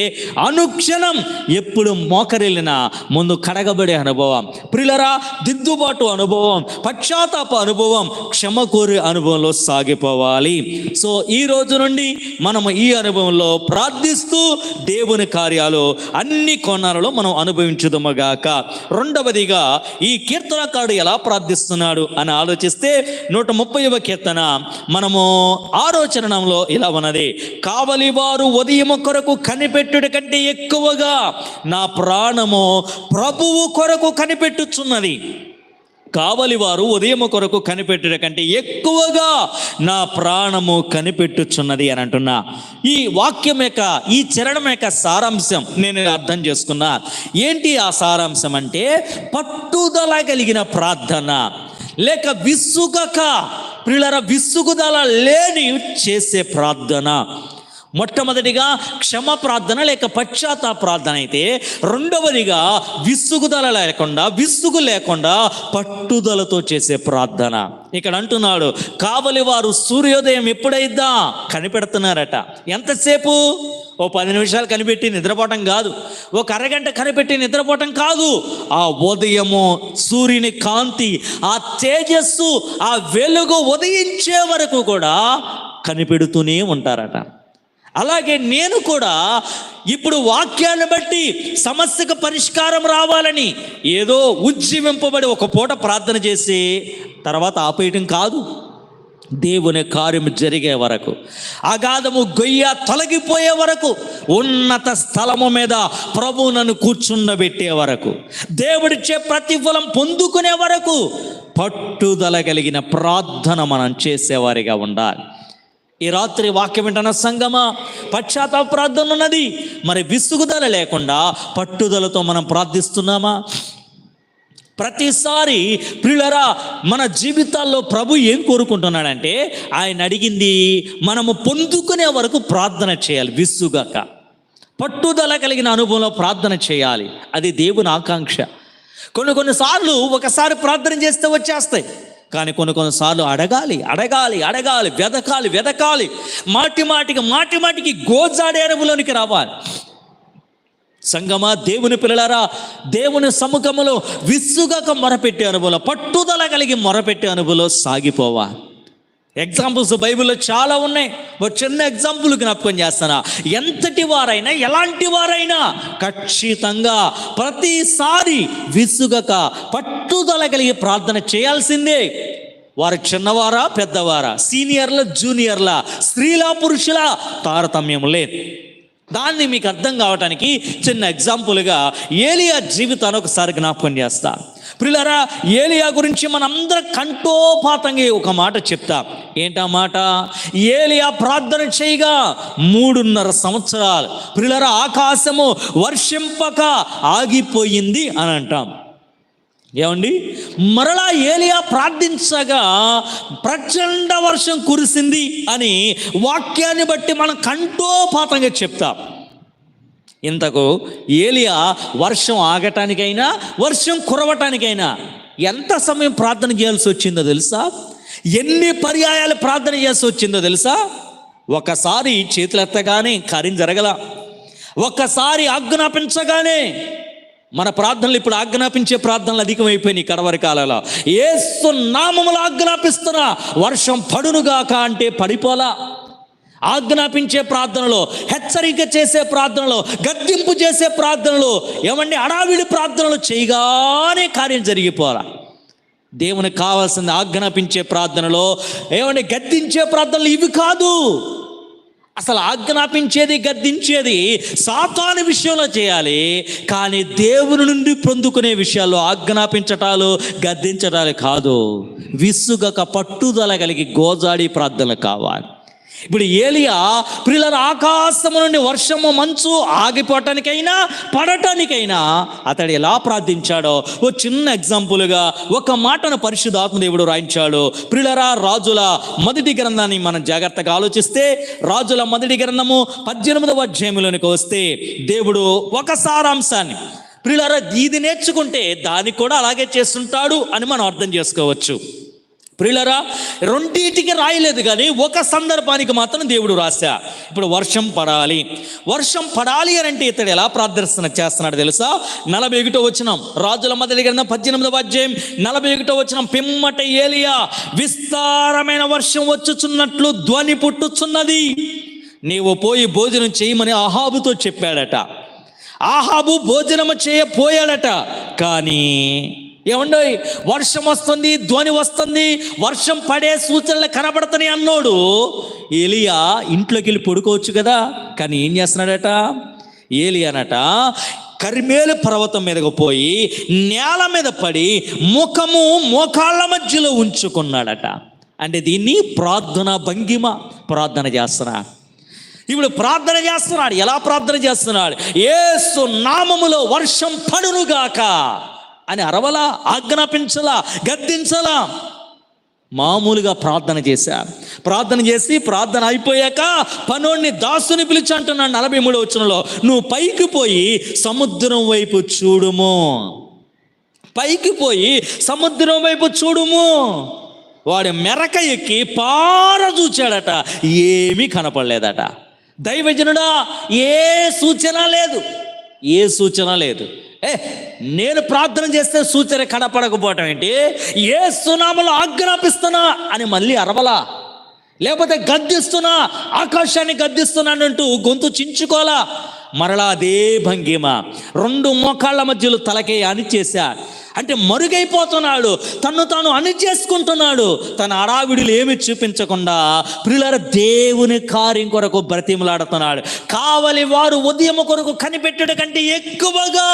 అనుక్షణం ఎప్పుడు మోకరిల్లినా ముందు కడగబడే అనుభవం, ప్రియులారా దిద్దుబాటు అనుభవం, పశ్చాత్తాప అనుభవం, క్షమ కోరే అనుభవంలో సాగిపోవాలి. సో ఈ రోజు నుండి మనము ఈ అనుభవంలో ప్రార్థిస్తూ దేవుని కార్యాలు అన్ని కోణాలలో మనం అనుభవించుదముగాక. రెండవదిగా ఈ కీర్తనకారుడు ఎలా ప్రార్థిస్తున్నాడు అని ఆలోచిస్తే 130వ కీర్తన మనము 6వ చరణంలో ఇలా ఉన్నది, కావలి వారు ఉదయము కొరకు కనిపెట్టుట కంటే ఎక్కువగా నా ప్రాణము ప్రభువు కొరకు కనిపెట్టుచున్నది. కావలి వారు ఉదయము కొరకు కనిపెట్టుట కంటే ఎక్కువగా నా ప్రాణము కనిపెట్టుచున్నది అని అంటున్నా. ఈ వాక్యం యొక్క, ఈ చరణం యొక్క సారాంశం నేను అర్థం చేసుకున్నా. ఏంటి ఆ సారాంశం అంటే పట్టుదల కలిగిన ప్రార్థన, లేక విసుగక, ప్రియులారా విసుగుదల లేని చేసే ప్రార్థన. మొట్టమొదటిగా క్షమ ప్రార్థన లేక పశ్చాత్తాప ప్రార్థన అయితే, రెండవదిగా విసుగుదల లేకుండా, విసుగు లేకుండా పట్టుదలతో చేసే ప్రార్థన. ఇక్కడ అంటున్నాడు, కావలి వారు సూర్యోదయం ఎప్పుడైద్దా కనిపెడుతున్నారట. ఎంతసేపు? ఓ 10 నిమిషాలు కనిపెట్టి నిద్రపోవటం కాదు, ఒక అరగంట కనిపెట్టి నిద్రపోవటం కాదు. ఆ ఉదయము సూర్యుని కాంతి, ఆ తేజస్సు, ఆ వెలుగు ఉదయించే వరకు కూడా కనిపెడుతూనే ఉంటారట. అలాగే నేను కూడా ఇప్పుడు వాక్యాన్ని బట్టి సమస్యకు పరిష్కారం రావాలని ఏదో ఉజ్జీవింపబడి ఒక పూట ప్రార్థన చేసి తర్వాత ఆపేయటం కాదు. దేవుని కార్యము జరిగే వరకు, అగాధము గొయ్య తొలగిపోయే వరకు, ఉన్నత స్థలము మీద ప్రభువు నన్ను కూర్చుండబెట్టే వరకు, దేవుడిచ్చే ప్రతిఫలం పొందుకునే వరకు పట్టుదల కలిగిన ప్రార్థన మనం చేసేవారిగా ఉండాలి. ఈ రాత్రి వాక్యం వింటున్న సంగమా, పశ్చాత్తాప ప్రార్థన ఉన్నది. మరి విసుగుదల లేకుండా పట్టుదలతో మనం ప్రార్థిస్తున్నామా? ప్రతిసారి ప్రియులారా మన జీవితాల్లో ప్రభు ఏం కోరుకుంటున్నాడంటే, ఆయన అడిగింది మనము పొందుకునే వరకు ప్రార్థన చేయాలి. విసుగక పట్టుదల కలిగిన అనుభవంలో ప్రార్థన చేయాలి. అది దేవుని ఆకాంక్ష. కొన్నిసార్లు ఒకసారి ప్రార్థన చేస్తే వచ్చేస్తాయి, కానీ కొన్నిసార్లు అడగాలి, వెదకాలి, మాటిమాటికి గోజాడే అనుభవంలోనికి రావాలి. సంగమా, దేవుని పిల్లలారా, దేవుని సముఖములో విసుగక మొరపెట్టే అనుభవంలో, పట్టుదల కలిగి మొరపెట్టే అనుభవంలో సాగిపోవాలి. ఎగ్జాంపుల్స్ బైబిల్లో చాలా ఉన్నాయి. ఒక చిన్న ఎగ్జాంపుల్ జ్ఞాపకం చేస్తానా. ఎంతటి వారైనా, ఎలాంటి వారైనా ఖచ్చితంగా ప్రతిసారి విసుగక పట్టుదల కలిగి ప్రార్థన చేయాల్సిందే. వారు చిన్నవారా, పెద్దవారా, సీనియర్ల, జూనియర్ల, స్త్రీలా, పురుషుల తారతమ్యం లేదు. దాన్ని మీకు అర్థం కావటానికి చిన్న ఎగ్జాంపుల్గా ఏలియా జీవితాన్ని ఒకసారి జ్ఞాపకం చేస్తా. ప్రియులారా, ఏలియా గురించి మనందరం కంఠోపాతంగా ఒక మాట చెప్తా. ఏంటా మాట? ఏలియా ప్రార్థన చేయగా 3.5 సంవత్సరాలు ప్రియులారా ఆకాశము వర్షింపక ఆగిపోయింది అని అంటాం. ఏమండి, మరలా ఏలియా ప్రార్థించగా ప్రచండ వర్షం కురిసింది అని వాక్యాన్ని బట్టి మనం కంఠోపాతంగా చెప్తాం. ఇంతకు ఏలియా వర్షం ఆగటానికైనా, వర్షం కురవటానికైనా ఎంత సమయం ప్రార్థన చేయాల్సి వచ్చిందో తెలుసా? ఎన్ని పర్యాయాలు ప్రార్థన చేయాల్సి వచ్చిందో తెలుసా? ఒకసారి చేతులెత్తగానే కార్యం జరగల, ఒక్కసారి ఆజ్ఞాపించగానే. మన ప్రార్థనలు ఇప్పుడు ఆజ్ఞాపించే ప్రార్థనలు అధికమైపోయినాయి కడవరి కాలంలో. యేసు నామములో ఆజ్ఞాపిస్తున్నా వర్షం పడునుగాక అంటే పడిపోలా. ఆజ్ఞాపించే ప్రార్థనలో, హెచ్చరిక చేసే ప్రార్థనలో, గద్దింపు చేసే ప్రార్థనలో, ఏమండి అడావిడి ప్రార్థనలు చేయగానే కార్యం జరిగిపోరా. దేవునికి కావాల్సింది ఆజ్ఞాపించే ప్రార్థనలో, ఏమండి గద్దించే ప్రార్థనలు ఇవి కాదు. అసలు ఆజ్ఞాపించేది, గద్దించేది సాతాను విషయంలో చేయాలి, కానీ దేవుని నుండి పొందుకునే విషయాల్లో ఆజ్ఞాపించటాలు, గద్దించటాలు కాదు. విసుగక పట్టుదల కలిగి గోజాడి ప్రార్థనలు కావాలి. ఇప్పుడు ఏలియా ప్రియులారా, ఆకాశము నుండి వర్షము మంచు ఆగిపోవటానికైనా పడటానికైనా అతడు ఎలా ప్రార్థించాడో ఓ చిన్న ఎగ్జాంపుల్గా ఒక మాటను పరిశుద్ధాత్మ దేవుడు రాయించాడు. ప్రియులారా, రాజుల మొదటి గ్రంథాన్ని మనం జాగ్రత్తగా ఆలోచిస్తే, రాజుల మొదటి గ్రంథము 18వ అధ్యాయంలోనికి వస్తే దేవుడు ఒక సారాంశాన్ని, ప్రియులారా ఇది నేర్చుకుంటే దానికి కూడా అలాగే చేస్తుంటాడు అని మనం అర్థం చేసుకోవచ్చు. ప్రియులారా, రెండింటికి రాయలేదు కానీ ఒక సందర్భానికి మాత్రం దేవుడు రాశా. ఇప్పుడు వర్షం పడాలి అని అంటే ఇతడు ఎలా ప్రార్థన చేస్తున్నాడు తెలుసా? 41వ వచనం, రాజుల మొదటి గ్రంథం 18వ అధ్యాయం 41వ వచనం, పిమ్మట ఏలియా విస్తారమైన వర్షం వచ్చుచున్నట్లు ధ్వని పుట్టుచున్నది, నీవు పోయి భోజనం చేయమని అహాబుతో చెప్పాడట. అహాబు భోజనము చేయపోయాడట. కానీ ఏమండో, వర్షం వస్తుంది, ధ్వని వస్తుంది, వర్షం పడే సూచనలు కనబడుతున్నాయి అన్నోడు ఏలియా ఇంట్లోకి వెళ్ళి పడుకోవచ్చు కదా. కానీ ఏం చేస్తున్నాడట? ఏలియానట కర్మేలు పర్వతం మీదకు పోయి నేల మీద పడి ముఖము మోకాళ్ళ మధ్యలో ఉంచుకున్నాడట. అంటే దీన్ని ప్రార్థన భంగిమ. ప్రార్థన చేస్తున్నా. ఇప్పుడు ప్రార్థన చేస్తున్నాడు. ఎలా ప్రార్థన చేస్తున్నాడు? యేసు నామములో వర్షం పడునుగాక అని అరవలా, ఆజ్ఞాపించలా, గద్దించలా, మామూలుగా ప్రార్థన చేసి ప్రార్థన అయిపోయాక పనోడిని దాసుని పిలిచి అంటున్నాడు 43వ వచనంలో, నువ్వు పైకి పోయి సముద్రం వైపు చూడుము. పైకి పోయి సముద్రం వైపు చూడుము. వాడు మెరక ఎక్కి పార చూచాడట, ఏమీ కనపడలేదట. దైవజనుడా, ఏ సూచన లేదు. నేను ప్రార్థన చేస్తే సూచన కనపడకపోవటం ఏంటి? యేసు నామములో ఆజ్ఞాపిస్తున్నా అని మళ్ళీ అరవలా, లేకపోతే గద్దిస్తున్నా, ఆకాశాన్ని గద్దిస్తున్నానంటూ గొంతు చించుకోలా. మరలా అదే భంగిమ, 2 మోకాళ్ళ మధ్యలో తలకే అణిచేశా. అంటే మరుగైపోతున్నాడు, తన్ను తాను అణిచేసుకుంటున్నాడు. తన అడావిడులు ఏమి చూపించకుండా ప్రియులారా దేవుని కార్యం కొరకు బ్రతిమలాడుతున్నాడు. కావలి వారు ఉదయం కొరకు కనిపెట్టడం కంటే ఎక్కువగా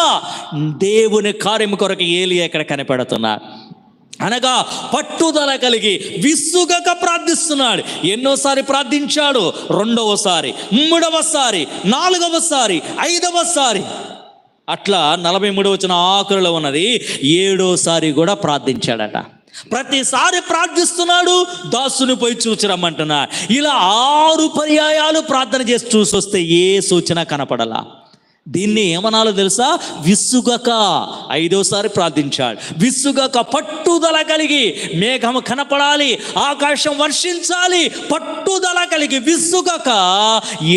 దేవుని కార్యం కొరకు ఏలియా ఇక్కడ కనిపెడుతున్నాడు. అనగా పట్టుదల కలిగి విసుగక ప్రార్థిస్తున్నాడు. ఎన్నోసారి ప్రార్థించాడు? 2వసారి, 3వసారి, 4వసారి, 5వసారి. అట్లా 43వ వచనం ఆఖరిలో ఉన్నది 7వసారి కూడా ప్రార్థించాడట. ప్రతిసారి ప్రార్థిస్తున్నాడు, దాసుని పోయి చూచిరమ్మంటున్నాడు. ఇలా 6 పర్యాయాలు ప్రార్థన చేసి చూసొస్తే ఏ సూచన కనపడలా. దీన్ని ఏమనాలో తెలుసా? విసుగక. 5వసారి ప్రార్థించాడు. విసుగక, పట్టుదల కలిగి, మేఘము కనపడాలి, ఆకాశం వర్షించాలి, పట్టుదల కలిగి విసుగక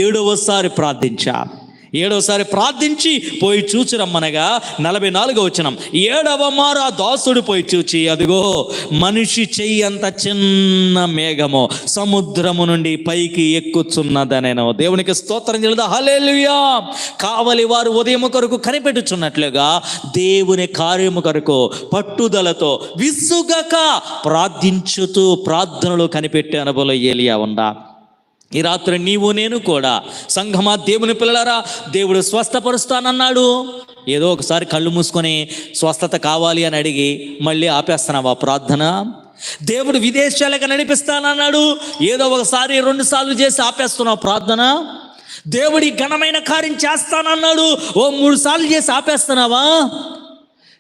7వసారి ప్రార్థించాడు. 7వసారి ప్రార్థించి పోయి చూచి రమ్మనగా 44వ వచనం, 7వ మారు ఆ దాసుడు పోయి చూచి, అదిగో మనిషి చెయ్యి అంత చిన్న మేఘము సముద్రము నుండి పైకి ఎక్కుచున్నదనెను. దేవునికి స్తోత్రం చెల్లుదా. హల్లెలూయా. కావలి వారు ఉదయం కొరకు కనిపెట్టుచున్నట్లుగా దేవుని కార్యము కొరకు పట్టుదలతో విసుగక ప్రార్థించుతూ ప్రార్థనలో కనిపెట్టే అనుభవం ఏలియా ఉందా? ఈ రాత్రి నీవు నేను కూడా సంఘమా, దేవుని పిల్లలారా, దేవుడు స్వస్థపరుస్తానన్నాడు. ఏదో ఒకసారి కళ్ళు మూసుకొని స్వస్థత కావాలి అని అడిగి మళ్ళీ ఆపేస్తున్నావా ప్రార్థన? దేవుడు విదేశాలకు నడిపిస్తానన్నాడు. ఏదో ఒకసారి 2 సార్లు చేసి ఆపేస్తున్నావు ప్రార్థన. దేవుడి ఘనమైన కార్యం చేస్తానన్నాడు. 3 సార్లు చేసి ఆపేస్తున్నావా?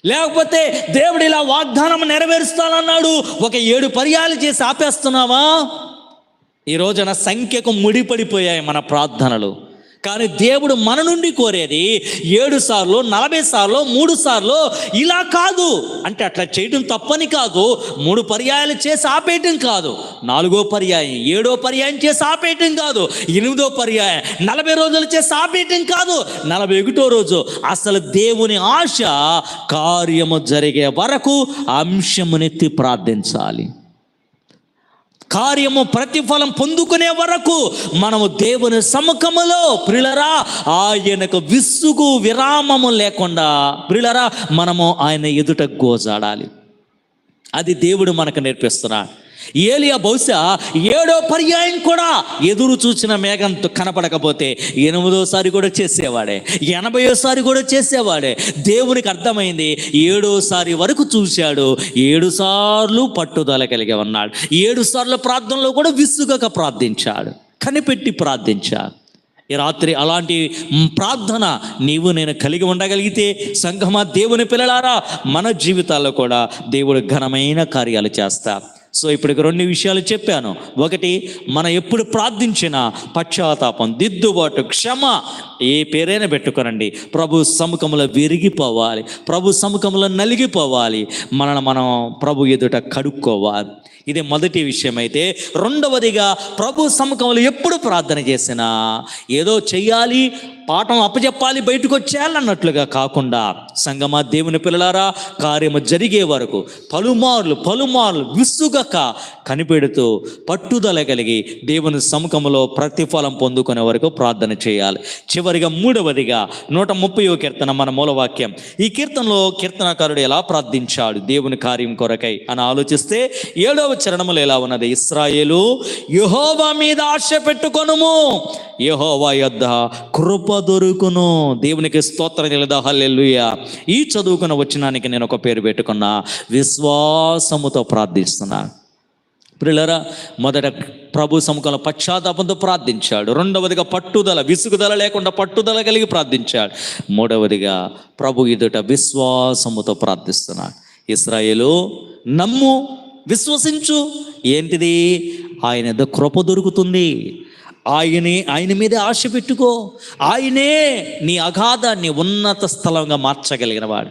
లేకపోతే దేవుడు ఇలా వాగ్దానం నెరవేరుస్తానన్నాడు, ఒక 7 పర్యాలు చేసి ఆపేస్తున్నావా? ఈ రోజున సంఖ్యకు ముడిపడిపోయాయి మన ప్రార్థనలు. కానీ దేవుడు మన నుండి కోరేది 7 సార్లు, 40 సార్లు, 3 సార్లు ఇలా కాదు. అంటే అట్లా చేయడం తప్పని కాదు. 3 పర్యాయాలు చేసి ఆపేయటం కాదు, 4వ పర్యాయం, 7వ పర్యాయం చేసి ఆపేయటం కాదు, 8వ పర్యాయం 40 రోజులు చేసి ఆపేయటం కాదు, 41వ రోజు. అసలు దేవుని ఆశ కార్యము జరిగే వరకు అంశమునెత్తి ప్రార్థించాలి. కార్యము ప్రతిఫలం పొందుకునే వరకు మనము దేవుని సముఖములో ప్రియులారా ఆయనకు విసుగు విరామము లేకుండా ప్రియులారా మనము ఆయన ఎదుట గోజాడాలి. అది దేవుడు మనకు నేర్పిస్తున్నాడు. ఏలియా బహుశా 7వ పర్యాయం కూడా ఎదురు చూసిన మేఘం కనపడకపోతే 8వసారి కూడా చేసేవాడే, 80వసారి కూడా చేసేవాడే. దేవునికి అర్థమైంది, 7వసారి వరకు చూశాడు. 7 సార్లు పట్టుదల కలిగి ఉన్నాడు. 7 సార్లు ప్రార్థనలో కూడా విసుగక ప్రార్థించాడు. కనిపెట్టి ప్రార్థించాలి. ఈ రాత్రి అలాంటి ప్రార్థన నీవు నేను కలిగి ఉండగలిగితే సంఘమా, దేవుని పిల్లలారా, మన జీవితాల్లో కూడా దేవుడు ఘనమైన కార్యాలు చేస్తారు. సో ఇప్పుడు 2 విషయాలు చెప్పాను. ఒకటి, మనం ఎప్పుడు ప్రార్థించినా పశ్చాత్తాపం, దిద్దుబాటు, క్షమ ఏ పేరైనా పెట్టుకోనండి, ప్రభు సముఖంలో విరిగిపోవాలి, ప్రభు సముఖంలో నలిగిపోవాలి, మనం ప్రభు ఎదుట కడుక్కోవాలి. ఇది మొదటి విషయం. అయితే రెండవదిగా, ప్రభు సముఖంలో ఎప్పుడు ప్రార్థన చేసినా ఏదో చెయ్యాలి, పాఠం అప్పచెప్పాలి, బయటకు వచ్చేయాలన్నట్లుగా కాకుండా సంగమా, దేవుని పిల్లలారా, కార్యము జరిగే వరకు పలుమార్లు విసుగక కనిపెడుతూ పట్టుదల కలిగి దేవుని సముఖంలో ప్రతిఫలం పొందుకునే వరకు ప్రార్థన చేయాలి. చివరిగా మూడవదిగా 130వ కీర్తన మన మూలవాక్యం. ఈ కీర్తనలో కీర్తనకారుడు ఎలా ప్రార్థించాడు దేవుని కార్యం కొరకై అని ఆలోచిస్తే 7వ చరణములు ఎలా ఉన్నది? ఇశ్రాయేలు, యెహోవా మీద ఆశ పెట్టుకొనుము, యెహోవా యొద్ద కృప దొరుకును. దేవునికి స్తోత్రం చెల్లిద్దాం. హల్లెలూయా. ఈ చదువుకున్న వచనానికి నేను ఒక పేరు పెట్టుకున్నా, విశ్వాసముతో ప్రార్థిస్తున్నా. ప్రియులారా, మొదట ప్రభు సముఖంలో పశ్చాత్తాపంతో ప్రార్థించాడు. రెండవదిగా పట్టుదల, విసుగుదల లేకుండా పట్టుదల కలిగి ప్రార్థించాడు. మూడవదిగా ప్రభు ఎదుట విశ్వాసముతో ప్రార్థిస్తున్నాడు. ఇశ్రాయేలు, నమ్ము, విశ్వసించు. ఏంటిది? ఆయన యొద్ద కృప దొరుకుతుంది. ఆయన మీదే ఆశ పెట్టుకో. ఆయనే నీ అగాధాన్ని ఉన్నత స్థలంగా మార్చగలిగిన వాడు,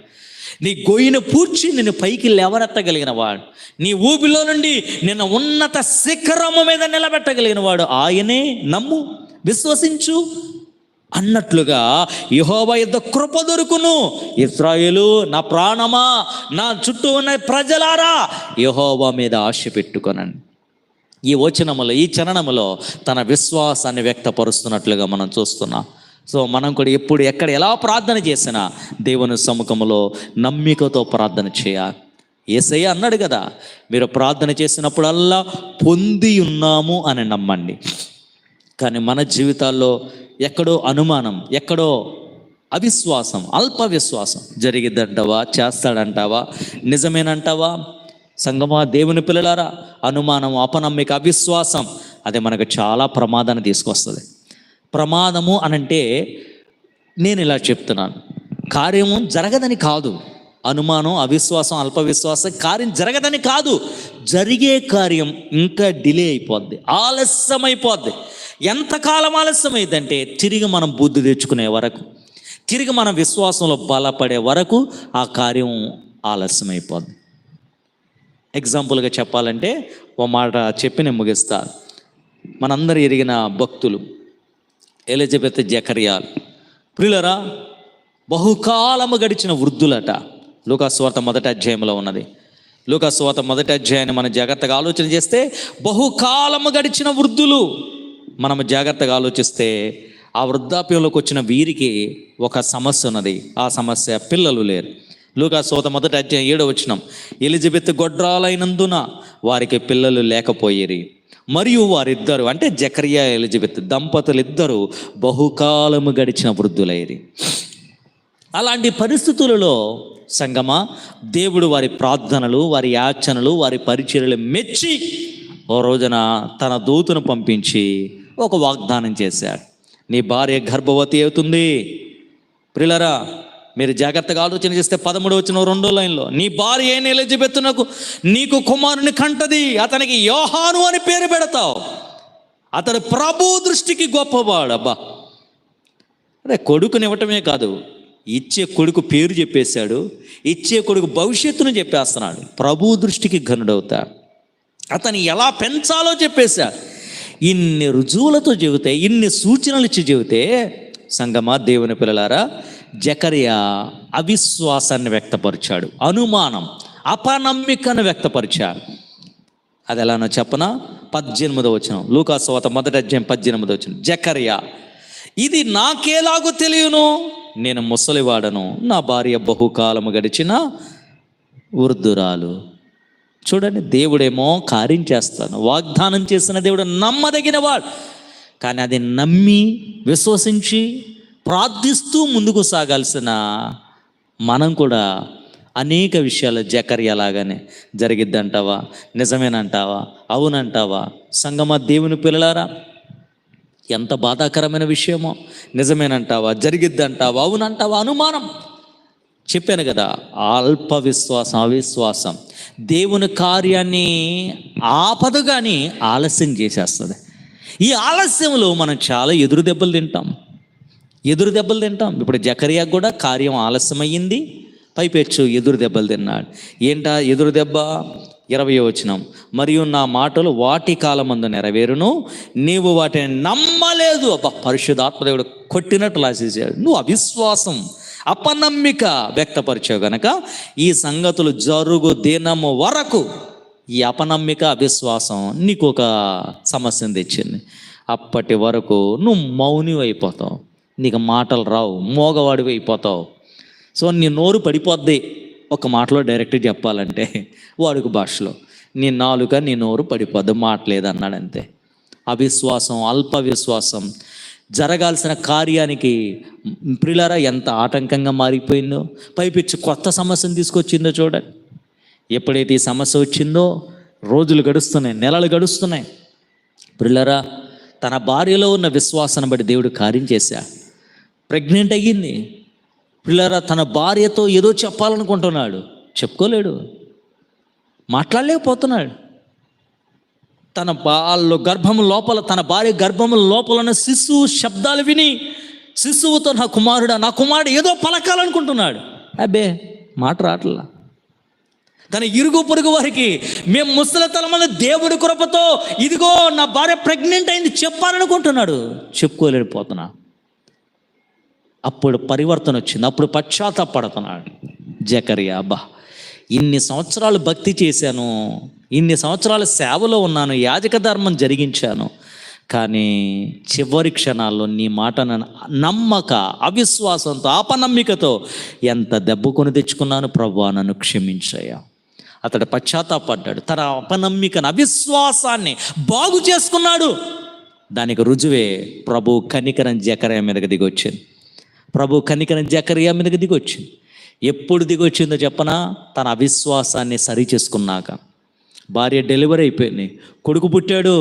నీ గొయ్యిని పూడ్చి నిన్ను పైకి లేవనెత్తగలిగిన వాడు, నీ ఊబిలో నుండి నిన్ను ఉన్నత శిఖరము మీద నిలబెట్టగలిగిన వాడు ఆయనే. నమ్ము, విశ్వసించు అన్నట్లుగా యెహోవా యొద్ద కృప దొరుకును. ఇశ్రాయేలు, నా ప్రాణమా, నా చుట్టూ ఉన్న ప్రజలారా, యెహోవా మీద ఆశ పెట్టుకొనండి. ఈ వచనములో, ఈ చరణములో తన విశ్వాసాన్ని వ్యక్తపరుస్తున్నట్లుగా మనం చూస్తున్నాం. సో మనం కూడా ఎప్పుడు ఎక్కడ ఎలా ప్రార్థన చేసినా దేవుని సముఖంలో నమ్మికతో ప్రార్థన చేయాలి. యేసయ్య అన్నాడు కదా, మీరు ప్రార్థన చేసినప్పుడల్లా పొంది ఉన్నాము అని నమ్మండి. కానీ మన జీవితాల్లో ఎక్కడో అనుమానం, ఎక్కడో అవిశ్వాసం, అల్ప విశ్వాసం. జరిగిద్దంటావా, చేస్తాడంటావా, నిజమేనంటావా? సంగమా, దేవుని పిల్లలారా, అనుమానం, అపనమ్మిక, అవిశ్వాసం అది మనకు చాలా ప్రమాదాన్ని తీసుకొస్తుంది. ప్రమాదము అనంటే నేను ఇలా చెప్తున్నాను, కార్యము జరగదని కాదు. అనుమానం, అవిశ్వాసం, అల్ప విశ్వాసం కార్యం జరగదని కాదు. జరిగే కార్యం ఇంకా డిలే అయిపోద్ది, ఆలస్యం అయిపోద్ది. ఎంతకాలం ఆలస్యం అయిందంటే తిరిగి మనం బుద్ధి తెచ్చుకునే వరకు, తిరిగి మన విశ్వాసంలో బలపడే వరకు ఆ కార్యం ఆలస్యం అయిపోద్ది. ఎగ్జాంపుల్గా చెప్పాలంటే ఓ మాట చెప్పి నేను ముగిస్తా. మనందరూ ఎరిగిన భక్తులు ఎలిజబెత్ జకర్యాలు. ప్రియులరా, బహుకాలము గడిచిన వృద్ధులట. లూకాసు వార్త 1వ అధ్యాయంలో ఉన్నది. లూకాసు వార్త 1వ అధ్యాయాన్ని మనం జాగ్రత్తగా ఆలోచన చేస్తే బహుకాలము గడిచిన వృద్ధులు. మనం జాగ్రత్తగా ఆలోచిస్తే ఆ వృద్ధాప్యంలోకి వచ్చిన వీరికి ఒక సమస్య ఉన్నది. ఆ సమస్య పిల్లలు లేరు. లూకాసు వార్త 1వ అధ్యాయం 7వ వచనం, ఎలిజబెత్ గొడ్రాలైనందున వారికి పిల్లలు లేకపోయేరి, మరియు వారిద్దరు అంటే జకర్యా, ఎలిజబెత్ దంపతులు ఇద్దరు బహుకాలము గడిచిన వృద్ధులైరి. అలాంటి పరిస్థితులలో సంగమా, దేవుడు వారి ప్రార్థనలు, వారి యాచనలు, వారి పరిచర్యలు మెచ్చి ఓ రోజున తన దూతను పంపించి ఒక వాగ్దానం చేశాడు. నీ భార్య గర్భవతి అవుతుంది. ప్రియులారా, మీరు జాగ్రత్తగా ఆలోచన చేస్తే 13వ వచనం 2వ లైన్లో, నీ భార్య అయిన ఎలిజబెత్తునకు నీకు కుమారుని కంటది, అతనికి యోహాను అని పేరు పెడతావు, అతడు ప్రభు దృష్టికి గొప్పవాడు. అబ్బా, అదే కొడుకునివ్వటమే కాదు, ఇచ్చే కొడుకు పేరు చెప్పేశాడు, ఇచ్చే కొడుకు భవిష్యత్తును చెప్పేస్తున్నాడు. ప్రభు దృష్టికి ఘనుడవుతాడు. అతన్ని ఎలా పెంచాలో చెప్పేశాడు. ఇన్ని రుజువులతో చెబితే, ఇన్ని సూచనలు ఇచ్చి చెబితే సంగమా, దేవుని పిల్లలారా, జకర్యా అవిశ్వాసాన్ని వ్యక్తపరిచాడు, అనుమానం, అపనమ్మికను వ్యక్తపరిచాడు. అది ఎలానో చెప్పనా? 18వ వచనం, లూకాసు వార్త 1వ అధ్యాయం 18వ వచనం, జకర్యా, ఇది నాకేలాగో తెలియను, నేను ముసలివాడను, నా భార్య బహుకాలము గడిచిన వృద్ధురాలు. చూడండి, దేవుడేమో కార్యం చేస్తాను, వాగ్దానం చేసిన దేవుడు నమ్మదగిన వాడు. కానీ అది నమ్మి విశ్వసించి ప్రార్థిస్తూ ముందుకు సాగాల్సిన మనం కూడా అనేక విషయాలు జకర్యాలాగానే జరిగిద్దంటావా, నిజమేనంటావా, అవునంటావా? సంగమా, దేవుని పిల్లలారా, ఎంత బాధాకరమైన విషయమో. నిజమేనంటావా, జరిగిద్దంటావా, అవునంటావా, అనుమానం. చెప్పాను కదా, అల్ప విశ్వాసం, అవిశ్వాసం దేవుని కార్యాన్ని ఆపదు కానీ ఆలస్యం చేసేస్తుంది. ఈ ఆలస్యంలో మనం చాలా ఎదురు దెబ్బలు తింటాం. ఇప్పుడు జకర్యాకు కూడా కార్యం ఆలస్యమయ్యింది, పైపెచ్చు ఎదురు దెబ్బలు తిన్నాడు. ఏంటా ఎదురు దెబ్బ? 20వ వచనం, మరియు నా మాటలు వాటి కాలమందు నెరవేరును, నీవు వాటిని నమ్మలేదు. పరిశుద్ధాత్మదేవుడు కొట్టినట్టు లాసేసాడు. నువ్వు అవిశ్వాసం, అపనమ్మిక వ్యక్తపరిచావు గనక ఈ సంగతులు జరుగు దినము వరకు ఈ అపనమ్మిక, అవిశ్వాసం నీకు ఒక సమస్యను తెచ్చింది. అప్పటి వరకు నువ్వు మౌని అయిపోతావు, నీకు మాటలు రావు, మోగవాడివి అయిపోతావు. సో నీ నోరు పడిపోద్ది. ఒక మాటలో డైరెక్ట్ చెప్పాలంటే వాడుక భాషలో నీ నాలుక, నీ నోరు పడిపోద్ది, మాటలేదు అన్నాడు అంతే. అవిశ్వాసం, అల్ప విశ్వాసం జరగాల్సిన కార్యానికి ప్రియులారా ఎంత ఆటంకంగా మారిపోయిందో. పైపిచ్చి కొత్త సమస్యను తీసుకొచ్చిందో చూడండి. ఎప్పుడైతే ఈ సమస్య వచ్చిందో రోజులు గడుస్తున్నాయి, నెలలు గడుస్తున్నాయి. ప్రియులారా, తన భార్యలో ఉన్న విశ్వాసాన్ని బట్టి దేవుడు కార్యం చేశా. ప్రెగ్నెంట్ అయ్యింది. ప్రియులారా, తన భార్యతో ఏదో చెప్పాలనుకుంటున్నాడు, చెప్పుకోలేడు, మాట్లాడలేకపోతున్నాడు. తన గర్భము లోపల, తన భార్య గర్భము లోపల శిశువు శబ్దాలు విని శిశువుతో నా కుమారుడు ఏదో పలకాలనుకుంటున్నాడు. అబ్బే మాట రాట్లా. తన ఇరుగు పొరుగు వారికి, మేము ముసలితనమైన దేవుడి కృపతో ఇదిగో నా భార్య ప్రెగ్నెంట్ అయింది చెప్పాలనుకుంటున్నాడు, చెప్పుకోలేకపోతున్నా. అప్పుడు పరివర్తన వచ్చింది, అప్పుడు పశ్చాత్తాపడుతున్నాడు జకర్యా. ఇన్ని సంవత్సరాలు భక్తి చేశాను, ఇన్ని సంవత్సరాల సేవలో ఉన్నాను, యాజక ధర్మం జరిగించాను, కానీ చివరి క్షణాల్లో నీ మాటను నమ్మక, అవిశ్వాసంతో, అపనమ్మికతో ఎంత దెబ్బ కొని తెచ్చుకున్నాను ప్రభువా, నన్ను క్షమించయ్యా. అతడు పశ్చాత్తాపడ్డాడు. తన అపనమ్మికను, అవిశ్వాసాన్ని బాగు చేసుకున్నాడు. దానికి రుజువే ప్రభు కనికరం జకర్యా మీదకి దిగొచ్చింది. ఎప్పుడు దిగొచ్చిందో చెప్పనా? తన అవిశ్వాసాన్ని సరి చేసుకున్నాక. భార్య డెలివరీ అయిపోయింది, కొడుకు పుట్టాడు.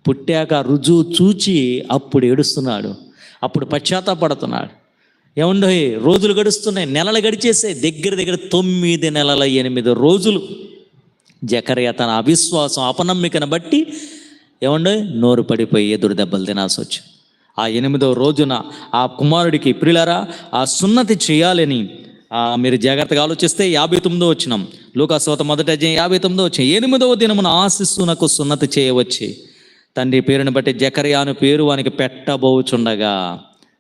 పుట్టాక రుజువు చూచి అప్పుడు ఏడుస్తున్నాడు, అప్పుడు పశ్చాత్తాపడుతున్నాడు. ఏమండో, రోజులు గడుస్తున్నాయి, నెలలు గడిచేసాయి. దగ్గర 9 నెలల 8 రోజులు జకర్యా తన అవిశ్వాసం, అపనమ్మికను బట్టి ఏమండో నోరు పడిపోయి ఎదురు దెబ్బలు తినాల్సి వచ్చింది. ఆ 8వ రోజున ఆ కుమారుడికి ప్రియులారా ఆ సున్నతి చేయాలని మీరు జాగ్రత్తగా ఆలోచిస్తే 59వ వచనం, లూకాసువార్త 1వ అధ్యాయం 59వ వచనం, 8వ దినమున ఆ శిశువునకు సున్నతి చేయవచ్చి తండ్రి పేరుని బట్టి జకర్యా అను పేరు వానికి పెట్టబోచుండగా.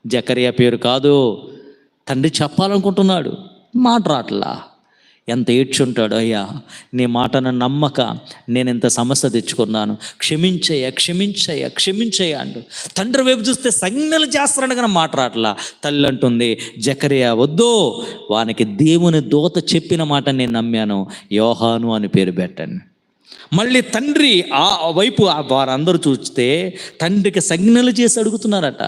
జకర్యా పేరు కాదు, తండ్రి చెప్పాలనుకుంటున్నాడు, మాట రాట్లా. ఎంత ఏడ్చుంటాడు, అయ్యా నీ మాటను నమ్మక నేను ఇంత సమస్య తెచ్చుకున్నాను, క్షమించయ్యా అంటూ తండ్రి వైపు చూస్తే సంజ్ఞలు చేస్తున్నాడు కానీ మాట రాట్లా. తల్లి అంటుంది, జకర్యా వద్దు, వానికి దేవుని దూత చెప్పిన మాట నేను నమ్మాను, యోహాను అని పేరు పెట్టండి. మళ్ళీ తండ్రి ఆ వైపు వారందరూ చూస్తే తండ్రికి సంజ్ఞలు చేసి అడుగుతున్నారట.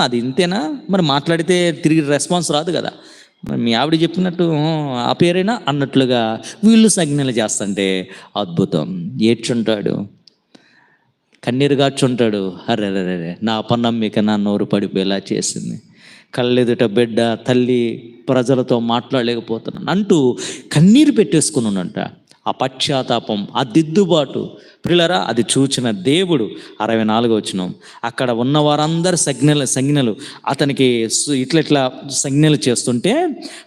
అది ఇంతేనా మరి? మాట్లాడితే తిరిగి రెస్పాన్స్ రాదు కదా. మీ ఆవిడ చెప్పినట్టు ఆ పేరైనా అన్నట్లుగా వీళ్ళు సంజ్ఞలు చేస్తుంటే అద్భుతం. ఏడ్చుంటాడు, కన్నీరు గార్చుంటాడు. అరే నా అపనమ్మిక నా నోరు పడిపోయేలా చేసింది, కళ్ళెదుట బిడ్డ, తల్లి ప్రజలతో మాట్లాడలేకపోతున్నాను అంటూ కన్నీరు పెట్టేసుకుని ఉన్నంట. ఆ పశ్చాత్తాపం, ఆ దిద్దుబాటు ప్రియులారా, అది చూచిన దేవుడు 64వ వచనం, అక్కడ ఉన్న వారందరు సంజ్ఞలు అతనికి ఇట్లా సంజ్ఞలు చేస్తుంటే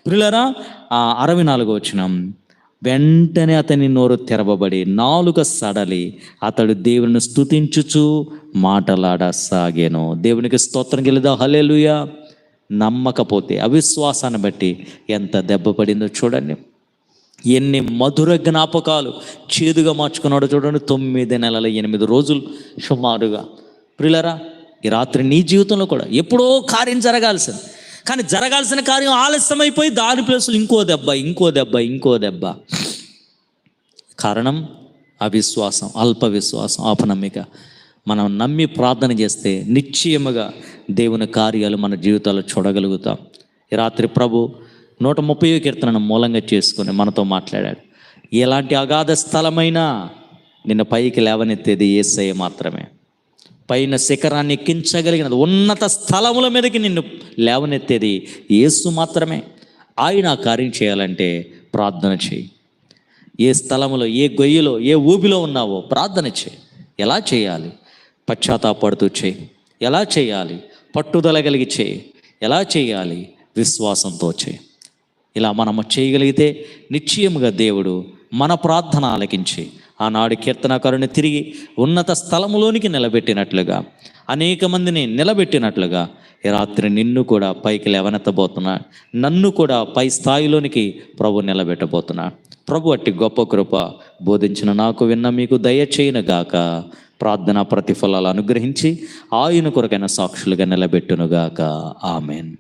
ప్రియులారా 64వ వచనం, వెంటనే అతని నోరు తెరవబడి నాలుక సడలి అతడు దేవుని స్తుతించుచు మాటలాడసాగాను. దేవునికి స్తోత్రం గెలుదా, హల్లెలూయా. నమ్మకపోతే, అవిశ్వాసాన్ని బట్టి ఎంత దెబ్బ పడిందో చూడండి. ఎన్ని మధుర జ్ఞాపకాలు చేదుగా మార్చుకున్నాడో చూడండి. 9 నెలల 8 రోజులు సుమారుగా. ప్రియులారా, ఈ రాత్రి నీ జీవితంలో కూడా ఎప్పుడో కార్యం జరగాల్సింది, కానీ జరగాల్సిన కార్యం ఆలస్యమైపోయి దాని ప్లేసులు ఇంకో దెబ్బ. కారణం అవిశ్వాసం, అల్ప విశ్వాసం, అపనమ్మిక. మనం నమ్మి ప్రార్థన చేస్తే నిశ్చయముగా దేవుని కార్యాలు మన జీవితాల్లో చూడగలుగుతాం. ఈ రాత్రి ప్రభు 130వ కీర్తనను మూలంగా చేసుకుని మనతో మాట్లాడాడు. ఎలాంటి అగాధ స్థలమైనా నిన్ను పైకి లేవనెత్తేది యేసయ్య మాత్రమే. పైన శిఖరాన్ని ఎక్కించగలిగినది, ఉన్నత స్థలముల మీదకి నిన్ను లేవనెత్తేది యేసు మాత్రమే. ఆయన ఆ కార్యం చేయాలంటే ప్రార్థన చేయి. ఏ స్థలములో, ఏ గొయ్యిలో, ఏ ఊబిలో ఉన్నావో ప్రార్థన చేయి. ఎలా చేయాలి? పశ్చాత్తాపడుతూ చేయి. ఎలా చేయాలి? పట్టుదల కలిగి చేయి. ఎలా చేయాలి? విశ్వాసంతో చేయి. ఇలా మనము చేయగలిగితే నిశ్చయముగా దేవుడు మన ప్రార్థన ఆలకించి ఆనాడు కీర్తనకారుని తిరిగి ఉన్నత స్థలములోనికి నిలబెట్టినట్లుగా, అనేక మందిని నిలబెట్టినట్లుగా ఈ రాత్రి నిన్ను కూడా పైకి లేవనెత్తబోతున్నా, నన్ను కూడా పై స్థాయిలోనికి ప్రభు నిలబెట్టబోతున్నా. ప్రభు అట్టి గొప్ప కృప బోధించిన నాకు, విన్న మీకు దయచేయునుగాక. ప్రార్థనా ప్రతిఫలాలు అనుగ్రహించి ఆయన కొరకైన సాక్షులుగా నిలబెట్టునుగాక. ఆమెన్.